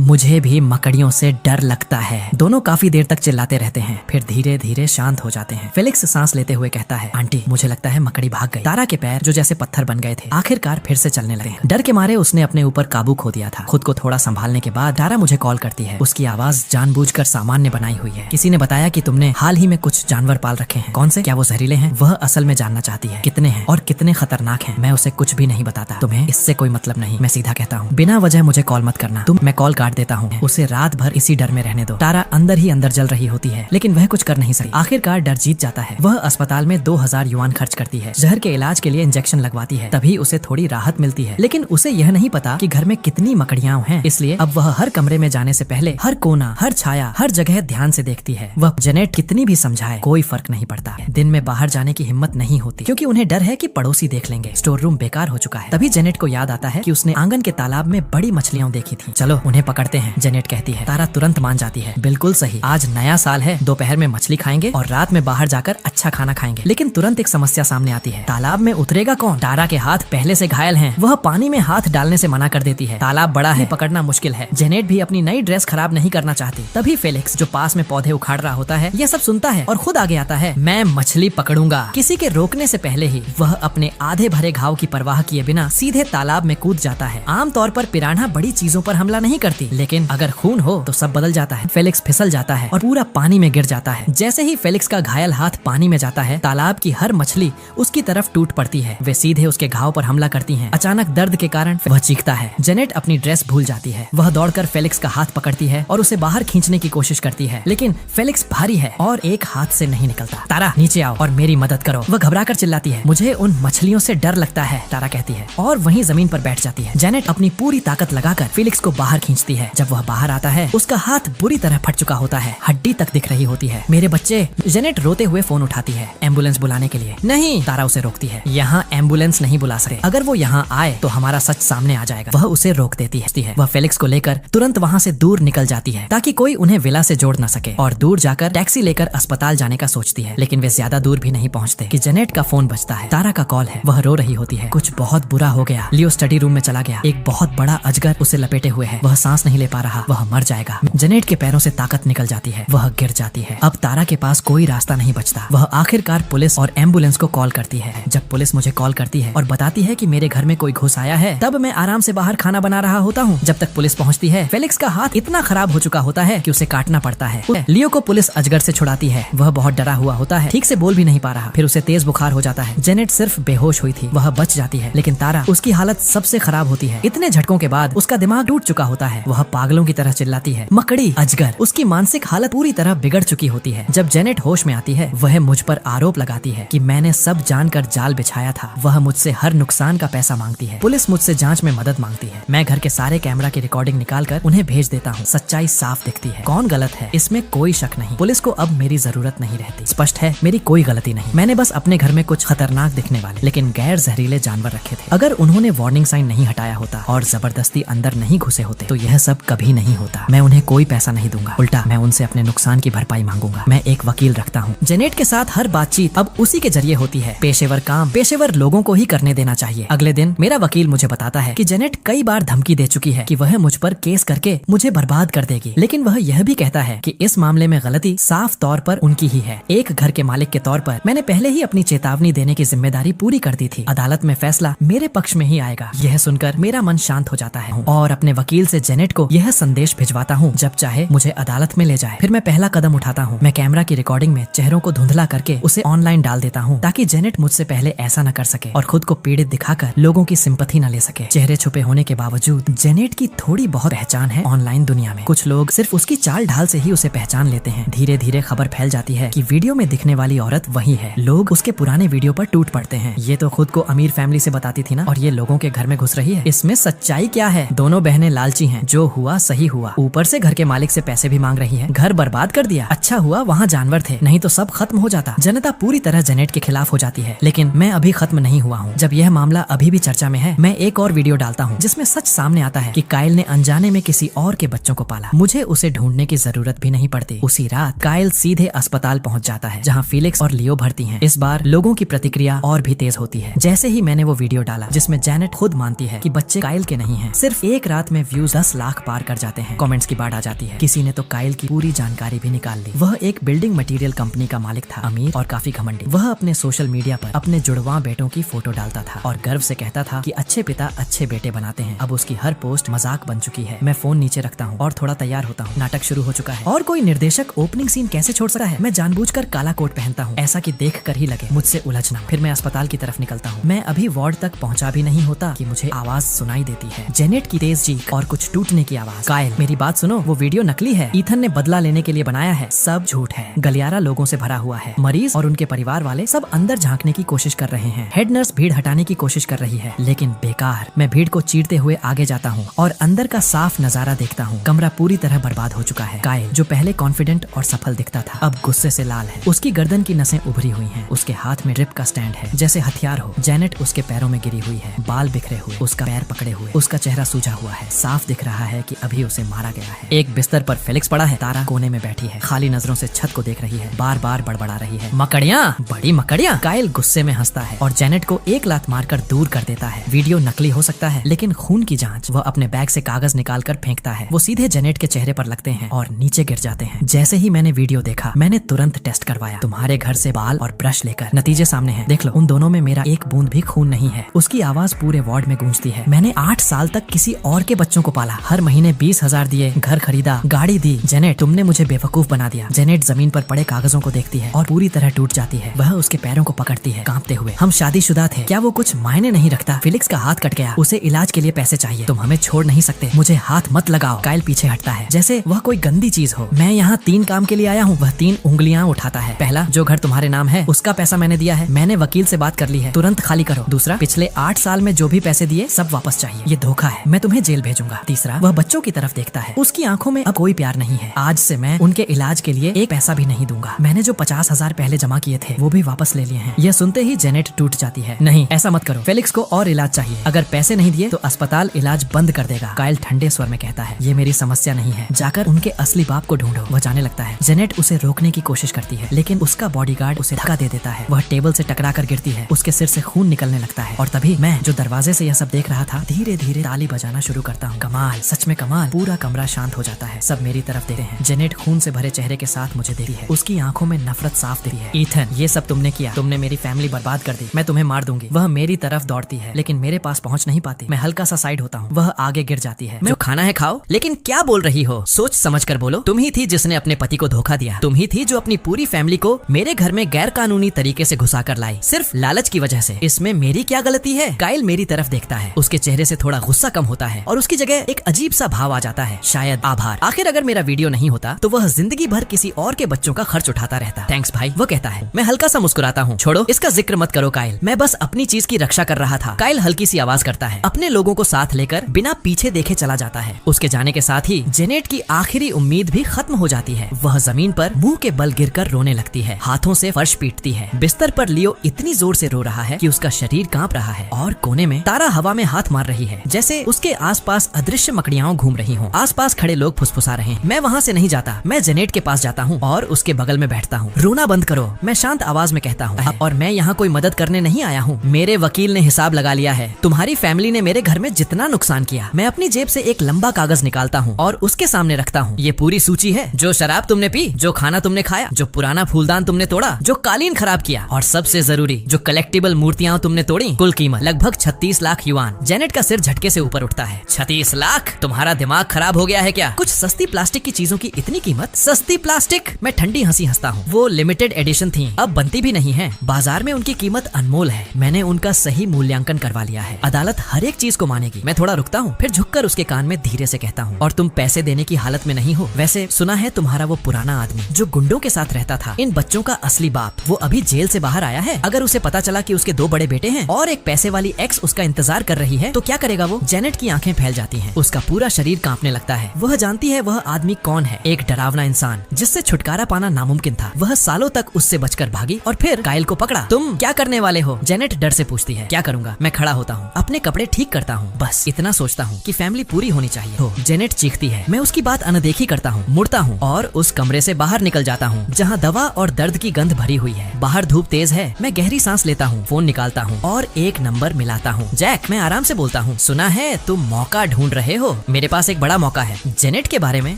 मुझे भी मकड़ियों से डर लगता है। दोनों काफी देर तक चिल्लाते रहते हैं, फिर धीरे धीरे शांत हो जाते हैं। फेलिक्स सांस लेते हुए कहता है, आंटी, मुझे लगता है मकड़ी भाग गई। तारा के पैर जो जैसे पत्थर बन गए थे आखिरकार फिर से चलने लगे। डर के मारे उसने अपने ऊपर काबू खो दिया था। खुद को थोड़ा संभालने के बाद तारा मुझे कॉल करती है। उसकी आवाज जानबूझकर सामान्य बनाई हुई है। किसी ने बताया कि तुमने हाल ही में कुछ जानवर पाल रखे हैं। कौन से? क्या वो जहरीले हैं? वह असल में जानना चाहती है कितने हैं और कितने खतरनाक हैं। मैं उसे कुछ भी नहीं बताता, तुम्हें इससे कोई मतलब नहीं। मैं सीधा कहता हूँ, बिना वजह मुझे कॉल मत करना। मैं कॉल काट देता हूँ। उसे रात भर इसी डर में रहने दो। तारा अंदर ही अंदर जल रही होती है, लेकिन वह कुछ कर नहीं सकती। आखिरकार डर जीत जाता है। वह अस्पताल में 2000 युआन खर्च करती है। जहर के इलाज के लिए इंजेक्शन लगवाती है, तभी उसे थोड़ी राहत मिलती है। लेकिन उसे यह नहीं पता कि घर में कितनी मकड़ियां हैं, इसलिए अब वह हर कमरे में जाने से पहले हर कोना, हर छाया, हर जगह ध्यान से देखती है। वह जेनेट कितनी भी समझाए कोई फर्क नहीं पड़ता। दिन में बाहर जाने की हिम्मत नहीं होती, क्योंकि उन्हें डर है कि पड़ोसी देख लेंगे। स्टोर रूम बेकार हो चुका है। तभी जेनेट को याद आता है कि उसने आंगन के तालाब में बड़ी मछलियां देखी थी। चलो उन्हें पकड़ते हैं, जेनेट कहती है। तारा तुरंत मान जाती है, बिल्कुल सही, आज नया साल है, दोपहर में मछली खाएंगे और रात में बाहर जाकर अच्छा खाना खाएंगे। लेकिन तुरंत एक समस्या सामने आती है, तालाब में उतरेगा कौन? तारा के हाथ पहले से घायल हैं, वह पानी में हाथ डालने से मना कर देती है। तालाब बड़ा है, पकड़ना मुश्किल है। जेनेट भी अपनी नई ड्रेस खराब नहीं करना चाहती। तभी फेलिक्स जो पास में पौधे उखाड़ रहा होता है यह सब सुनता है और खुद आगे आता है, मैं मछली पकड़ूंगा। किसी के रोकने से पहले ही वह अपने आधे भरे घाव की परवाह किए बिना सीधे तालाब में कूद जाता है। आमतौर पर पिरान्हा बड़ी चीजों पर हमला नहीं करती, लेकिन अगर खून हो तो सब बदल जाता है। फेलिक्स फिसल जाता है और पूरा पानी में गिर जाता है। जैसे ही फेलिक्स का घायल हाथ पानी में जाता है, तालाब की हर मछली उसकी तरफ टूट पड़ती है। वे सीधे उसके घाव पर हमला करती हैं। अचानक दर्द के कारण वह चीखता है। जेनेट अपनी ड्रेस भूल जाती है। वह दौड़कर फेलिक्स का हाथ पकड़ती है और उसे बाहर खींचने की कोशिश करती है, लेकिन फेलिक्स भारी है और एक हाथ से नहीं निकलता। तारा, नीचे आओ और मेरी मदद करो। वह घबराकर चिल्लाती है, मुझे उन मछलियों से डर लगता है। तारा कहती है और वहीं जमीन पर बैठ जाती है। जेनेट अपनी पूरी ताकत लगाकर फेलिक्स को बाहर खींचती है। जब वह बाहर आता है उसका हाथ बुरी तरह फट चुका होता है, हड्डी तक दिख रही होती है। मेरे बच्चे! जेनेट रोते हुए फोन उठाती है एम्बुलेंस बुलाने के लिए। नहीं, तारा उसे रोकती है, यहाँ एम्बुलेंस नहीं बुला सकते। अगर वो यहाँ आए तो हमारा सच सामने आ जाएगा। वह उसे रोक देती है। वह फेलिक्स को लेकर तुरंत वहाँ से दूर निकल जाती है ताकि कोई उन्हें विला से जोड़ न सके, और दूर जाकर टैक्सी लेकर अस्पताल जाने का सोचती है। लेकिन वे ज्यादा दूर भी नहीं पहुँचते कि जेनेट का फोन बजता है। तारा का कॉल है। वह रो रही होती है, कुछ बहुत बुरा हो गया। लियो स्टडी रूम में चला गया। एक बहुत बड़ा अजगर उसे लपेटे हुए है। वह सांस नहीं ले पा रहा, वह मर जाएगा। जेनेट के पैरों से ताकत निकल जाती है, वह गिर जाती है। अब तारा के पास कोई रास्ता नहीं बचता। वह आखिरकार पुलिस और एम्बुलेंस को कॉल करती है। जब पुलिस मुझे कॉल करती है और बताती है कि मेरे घर में कोई घुस आया है, तब मैं आराम से बाहर खाना बना रहा होता हूँ। जब तक पुलिस पहुँचती है, फेलिक्स का हाथ इतना खराब हो चुका होता है कि उसे काटना पड़ता है। लियो को पुलिस अजगर से छुड़ाती है। वह बहुत डरा हुआ होता है, ठीक से बोल भी नहीं पा रहा। फिर उसे तेज बुखार हो जाता है। जेनेट सिर्फ बेहोश हुई थी, वह बच जाती है, लेकिन तारा, उसकी हालत सबसे खराब होती है। इतने झटकों के बाद उसका दिमाग टूट चुका होता है। वह पागलों की तरह चिल्लाती है, मकड़ी, अजगर। उसकी मानसिक हालत पूरी तरह बिगड़ चुकी होती है। जब जेनेट होश में आती है, वह मुझ पर आरोप लगाती है कि मैंने सब जानकर जाल बिछाया था। वह मुझसे हर नुकसान का पैसा मांगती है। पुलिस मुझसे जांच में मदद मांगती है। मैं घर के सारे कैमरा की रिकॉर्डिंग निकालकर उन्हें भेज देता हूँ। सच्चाई साफ दिखती है, कौन गलत है इसमें कोई शक नहीं। पुलिस को अब मेरी जरूरत नहीं रहती। स्पष्ट है, मेरी कोई गलती नहीं। मैंने बस अपने घर में कुछ खतरनाक दिखने वाले लेकिन गैर जहरीले जानवर रखे थे। अगर उन्होंने वार्निंग साइन नहीं हटाया होता और जबरदस्ती अंदर नहीं घुसे होते तो यह सब कभी नहीं होता। मैं उन्हें कोई पैसा नहीं दूंगा, उल्टा मैं उनसे अपने नुकसान की भरपाई मांगूंगा। मैं एक वकील रखता हूँ। जेनेट के साथ हर बातचीत अब उसी के जरिए होती है। पेशेवर काम पेशेवर लोगों को ही करने देना चाहिए। अगले दिन मेरा वकील मुझे बताता है कि जेनेट कई बार धमकी दे चुकी है कि वह मुझ पर केस करके मुझे बर्बाद कर देगी, लेकिन वह यह भी कहता है कि इस मामले में गलती साफ तौर पर उनकी ही है। एक घर के मालिक के तौर पर मैंने पहले ही अपनी चेतावनी देने की जिम्मेदारी पूरी कर दी थी। अदालत में फैसला मेरे पक्ष में ही आएगा। यह सुनकर मेरा मन शांत हो जाता है और अपने वकील से जेनेट को यह संदेश भिजवाता हूँ, जब चाहे मुझे अदालत में ले जाए। फिर मैं पहला कदम उठाता हूँ। मैं कैमरा की रिकॉर्डिंग में चेहरों को धुंधला करके उसे ऑनलाइन डाल देता हूँ, ताकि जेनेट मुझसे पहले ऐसा न कर सके और खुद को पीड़ित दिखाकर लोगों की सिंपैथी न ले सके। चेहरे छुपे होने के बावजूद जेनेट की थोड़ी बहुत पहचान है ऑनलाइन दुनिया में। कुछ लोग सिर्फ उसकी चाल ढाल से ही उसे पहचान लेते हैं। धीरे धीरे खबर फैल जाती है कि वीडियो में दिखने वाली औरत वही है। लोग उसके पुराने वीडियो पर टूट पड़ते हैं। ये तो खुद को अमीर फैमिली से बताती थी ना, और ये लोगों के घर में घुस रही है। इसमें सच्चाई क्या है? दोनों बहनें लालची हैं। जो हुआ सही हुआ। ऊपर से घर के मालिक से पैसे भी मांग रही है। घर बर्बाद कर दिया। अच्छा हुआ वहाँ जानवर थे, नहीं तो सब खत्म हो जाता। जनता पूरी तरह जेनेट के खिलाफ हो जाती है। लेकिन मैं अभी खत्म नहीं हुआ हूँ। जब यह मामला अभी भी चर्चा में है, मैं एक और वीडियो डालता हूँ जिसमें सच सामने आता है कि काइल ने अनजाने में किसी और के बच्चों को पाला। मुझे उसे ढूंढने की जरूरत भी नहीं पड़ती। उसी रात काइल सीधे अस्पताल पहुँच जाता है, जहाँ फिलिक्स और लियो भर्ती हैं। इस बार लोगों की प्रतिक्रिया और भी तेज होती है। जैसे ही मैंने वो वीडियो डाला जिसमें जेनेट खुद मानती है कि बच्चे काइल के नहीं हैं, सिर्फ एक रात में व्यूज 10 लाख पार कर जाते हैं। कमेंट्स की बाढ़ आ जाती है। किसी ने तो काइल की पूरी जानकारी भी निकाल ली। वह एक बिल्डिंग मटेरियल कंपनी का मालिक था, अमीर और काफी घमंडी। वह अपने सोशल मीडिया पर अपने जुड़वा बेटों की फोटो डालता था और गर्व से कहता था कि अच्छे पिता अच्छे बेटे बनाते हैं। अब उसकी हर पोस्ट मजाक बन चुकी है। मैं फोन नीचे रखता हूँ और थोड़ा तैयार होता हूँ। नाटक शुरू हो चुका है। और कोई निर्देशक ओपनिंग सीन कैसे छोड़ सकता है? मैं जानबूझकर काला कोट पहनता हूँ, ऐसा कि देख कर ही लगे मुझसे उलझना। फिर मैं अस्पताल की तरफ निकलता हूँ। मैं अभी वार्ड तक पहुँचा भी नहीं होता कि मुझे आवाज सुनाई देती है, जेनेट की तेज चीख और कुछ टूटने की आवाज। काइल, मेरी बात सुनो, वो वीडियो नकली है। ईथन ने बदला लेने के लिए बनाया है। सब झूठ है। गलियारा लोगों से भरा हुआ है। मरीज और उनके परिवार वाले सब अंदर झांकने की कोशिश कर रहे हैं। हेड नर्स भीड़ हटाने की कोशिश कर रही है, लेकिन बेकार। मैं भीड़ को चीरते हुए आगे जाता हूँ और अंदर का साफ नजारा देखता हूँ। कमरा पूरी तरह बर्बाद हो चुका है। काइल, जो पहले कॉन्फिडेंट और सफल दिखता था, अब गुस्से से लाल है। उसकी गर्दन की नसें उभरी हुई हैं। उसके हाथ में ड्रिप का स्टैंड है, जैसे हथियार हो। जेनेट उसके पैरों में गिरी हुई है, बाल बिखरे हुए, उसका पैर पकड़े हुए। उसका चेहरा सूजा हुआ है। साफ दिख रहा है कि अभी उसे मारा गया है। एक बिस्तर पर फिलिक्स पड़ा है। तारा कोने में बैठी है, खाली नजरों से छत को देख रही है। बार बार बड़बड़ा रही है, मकड़ियाँ, बड़ी मकड़ियाँ। काइल गुस्से में हंसता है और जेनेट को एक लात मारकर दूर कर देता है। वीडियो नकली हो सकता है, लेकिन खून की जांच। वह अपने बैग से कागज निकाल कर फेंकता है। वो सीधे जेनेट के चेहरे पर लगते हैं और नीचे गिर जाते हैं। जैसे ही मैंने वीडियो देखा, मैंने तुरंत टेस्ट करवाया। तुम्हारे घर से बाल और ब्रश लेकर नतीजे सामने हैं, देख लो। उन दोनों में मेरा एक बूंद भी खून नहीं है। उसकी आवाज पूरे वार्ड में गूंजती है। मैंने 8 साल तक किसी और के बच्चों को पाला, हर महीने 20,000 दिए, घर खरीदा, गाड़ी दी। जेनेट, तुमने मुझे बेवकूफ बना दिया। जेनेट जमीन पर पड़े कागजों को देखती है और पूरी तरह टूट जाती है। वह उसके पैरों को पकड़ती है, कांपते हुए। हम शादीशुदा थे, क्या वो कुछ मायने नहीं रखता? फिलिक्स का हाथ कट गया, उसे इलाज के लिए पैसे चाहिए। तुम हमें छोड़ नहीं सकते, मुझे हाथ मत लगाओ। काइल पीछे हटता है, जैसे वह कोई गंदी चीज हो। मैं यहाँ 3 काम के लिए आया हूँ। वह 3 उंगलियां उठाता है। पहला, जो घर तुम्हारे नाम है उसका पैसा मैंने दिया है। मैंने वकील से बात कर ली है, तुरंत खाली करो। दूसरा, पिछले 8 साल में जो भी पैसे दिए सब वापस चाहिए। ये धोखा है, मैं तुम्हें जेल भेजूंगा। तीसरा, वह बच्चों की तरफ देखता है। उसकी आंखों में अब कोई प्यार नहीं है। आज से मैं उनके इलाज के लिए एक पैसा भी नहीं दूंगा। मैंने जो 50,000 पहले जमा किए थे वो भी वापस ले लिए हैं। यह सुनते ही जेनेट टूट जाती है। नहीं, ऐसा मत करो। फेलिक्स को और इलाज चाहिए। अगर पैसे नहीं दिए तो अस्पताल इलाज बंद कर देगा। काइल ठंडे स्वर में कहता है, ये मेरी समस्या नहीं है, जाकर उनके असली बाप को ढूंढो। वह जाने लगता है। जेनेट उसे रोकने की कोशिश करती है, लेकिन उसका बॉडीगार्ड उसे धक्का दे देता है। वह टेबल से टकरा कर गिरती है। उसके सिर से खून निकलने लगता है और तभी मैं, जो दरवाजे से यह सब देख रहा था, धीरे धीरे ताली बजाना शुरू करता हूँ। कमाल, सच में कमाल। पूरा कमरा शांत हो जाता है। सब मेरी तरफ देखते हैं। जेनेट खून से भरे चेहरे के साथ मुझे देखती है। उसकी आंखों में नफरत साफ दिखती है। ईथन, ये सब तुमने किया। तुमने मेरी फैमिली बर्बाद कर दी। मैं तुम्हें मार दूंगी। वह मेरी तरफ दौड़ती है, लेकिन मेरे पास पहुंच नहीं पाती। मैं हल्का सा साइड होता हूँ। वह आगे गिर जाती है। जो खाना है खाओ, लेकिन क्या बोल रही हो? सोच समझ कर बोलो। तुम ही थी जिसने अपने पति को धोखा दिया। तुम ही थी जो अपनी पूरी फैमिली को मेरे घर में गैर कानूनी तरीके से घुसा कर लाई, सिर्फ लालच की वजह से। इसमें मेरी क्या गलती है? काइल मेरी तरफ देखता है। उसके चेहरे से थोड़ा गुस्सा कम होता है और उसकी जगह एक अजीब सा भाव आ जाता है, शायद आभार। आखिर अगर मेरा वीडियो नहीं होता तो वह जिंदगी भर किसी और के बच्चों का खर्च उठाता रहता। थैंक्स भाई, वो कहता है। मैं हल्का सा मुस्कुराता हूँ। छोड़ो, इसका जिक्र मत करो काइल, मैं बस अपनी चीज की रक्षा कर रहा था। काइल हल्की सी आवाज करता है। अपने लोगों को साथ लेकर बिना पीछे देखे चला जाता है। उसके जाने के साथ ही जेनेट की आखिरी उम्मीद भी खत्म हो जाती है। वह जमीन पर मुंह के बल गिरकर रोने लगती है, हाथों से फर्श पीटती है। बिस्तर पर लियो इतनी जोर से रो रहा है कि उसका शरीर कांप रहा है और कोने में तारा हवा में हाथ मार रही है, जैसे उसके आसपास अदृश्य मकड़ियां घूम रही हों। आसपास खड़े लोग फुसफुसा रहे हैं। मैं वहाँ से नहीं जाता। मैं जेनेट के पास जाता हूँ और उसके बगल में बैठता हूँ। रोना बंद करो, मैं शांत आवाज में कहता हूँ, और मैं यहाँ कोई मदद करने नहीं आया हूँ। मेरे वकील ने हिसाब लगा लिया है। तुम्हारी फैमिली ने मेरे घर में जितना नुकसान किया। मैं अपनी जेब से एक लंबा कागज निकालता हूँ और उसके सामने रखता हूँ। ये पूरी सूची है, जो शराब तुमने पी, जो खाना तुमने खाया, जो पुराना फूलदान तुमने तोड़ा, जो कालीन खराब किया, और सबसे जरूरी जो कलेक्टिबल मूर्तियां तुमने तोड़ी। कुल कीमत लगभग 36 लाख युआन। जेनेट का सिर झटके से ऊपर उठता है। 36 लाख? तुम्हारा दिमाग खराब हो गया है क्या? कुछ सस्ती प्लास्टिक की चीजों की इतनी कीमत? सस्ती प्लास्टिक? मैं ठंडी हंसी हंसता हूँ। वो लिमिटेड एडिशन थी, अब बनती भी नहीं है। बाजार में उनकी कीमत अनमोल है। मैंने उनका सही मूल्यांकन करवा लिया है। अदालत हर एक चीज को मानेगी। मैं थोड़ा रुकता हूँ, फिर झुककर उसके कान में धीरे से कहता हूँ, और तुम पैसे देने की हालत में नहीं हो। वैसे सुना है तुम्हारा वो पुराना आदमी जो गुंडों के साथ रहता था, इन बच्चों का असली बाप, वो अभी जेल से बाहर आया है। अगर उसे पता चला कि उसके 2 बड़े बेटे हैं और एक पैसे वाली एक्स उसका इंतजार कर रही है, तो क्या करेगा वो? जेनेट की आंखें फैल जाती हैं। उसका पूरा शरीर कांपने लगता है। वह जानती है वह आदमी कौन है। एक डरावना इंसान जिससे छुटकारा पाना नामुमकिन था। वह सालों तक उससे बचकर भागी और फिर कायल को पकड़ा। तुम क्या करने वाले हो? जेनेट डर से पूछती है। क्या करूंगा? मैं खड़ा होता हूँ, अपने कपड़े ठीक करता हूँ, बस इतना सोचता हूँ कि फैमिली पूरी होनी चाहिए हो। जेनेट चीखती है। मैं उसकी बात अनदेखी करता हूँ, मुड़ता हूँ और उस कमरे से बाहर निकल जाता हूँ जहाँ दवा और दर्द की गंध भरी हुई है। बाहर धूप तेज है। मैं गहरी सांस लेता हूँ, फोन निकालता हूँ और एक नंबर मिलाता हूँ। जैक, मैं आराम से बोलता हूँ, सुना है तुम मौका ढूंढ रहे हो। मेरे पास एक बड़ा मौका है। जेनेट के बारे में,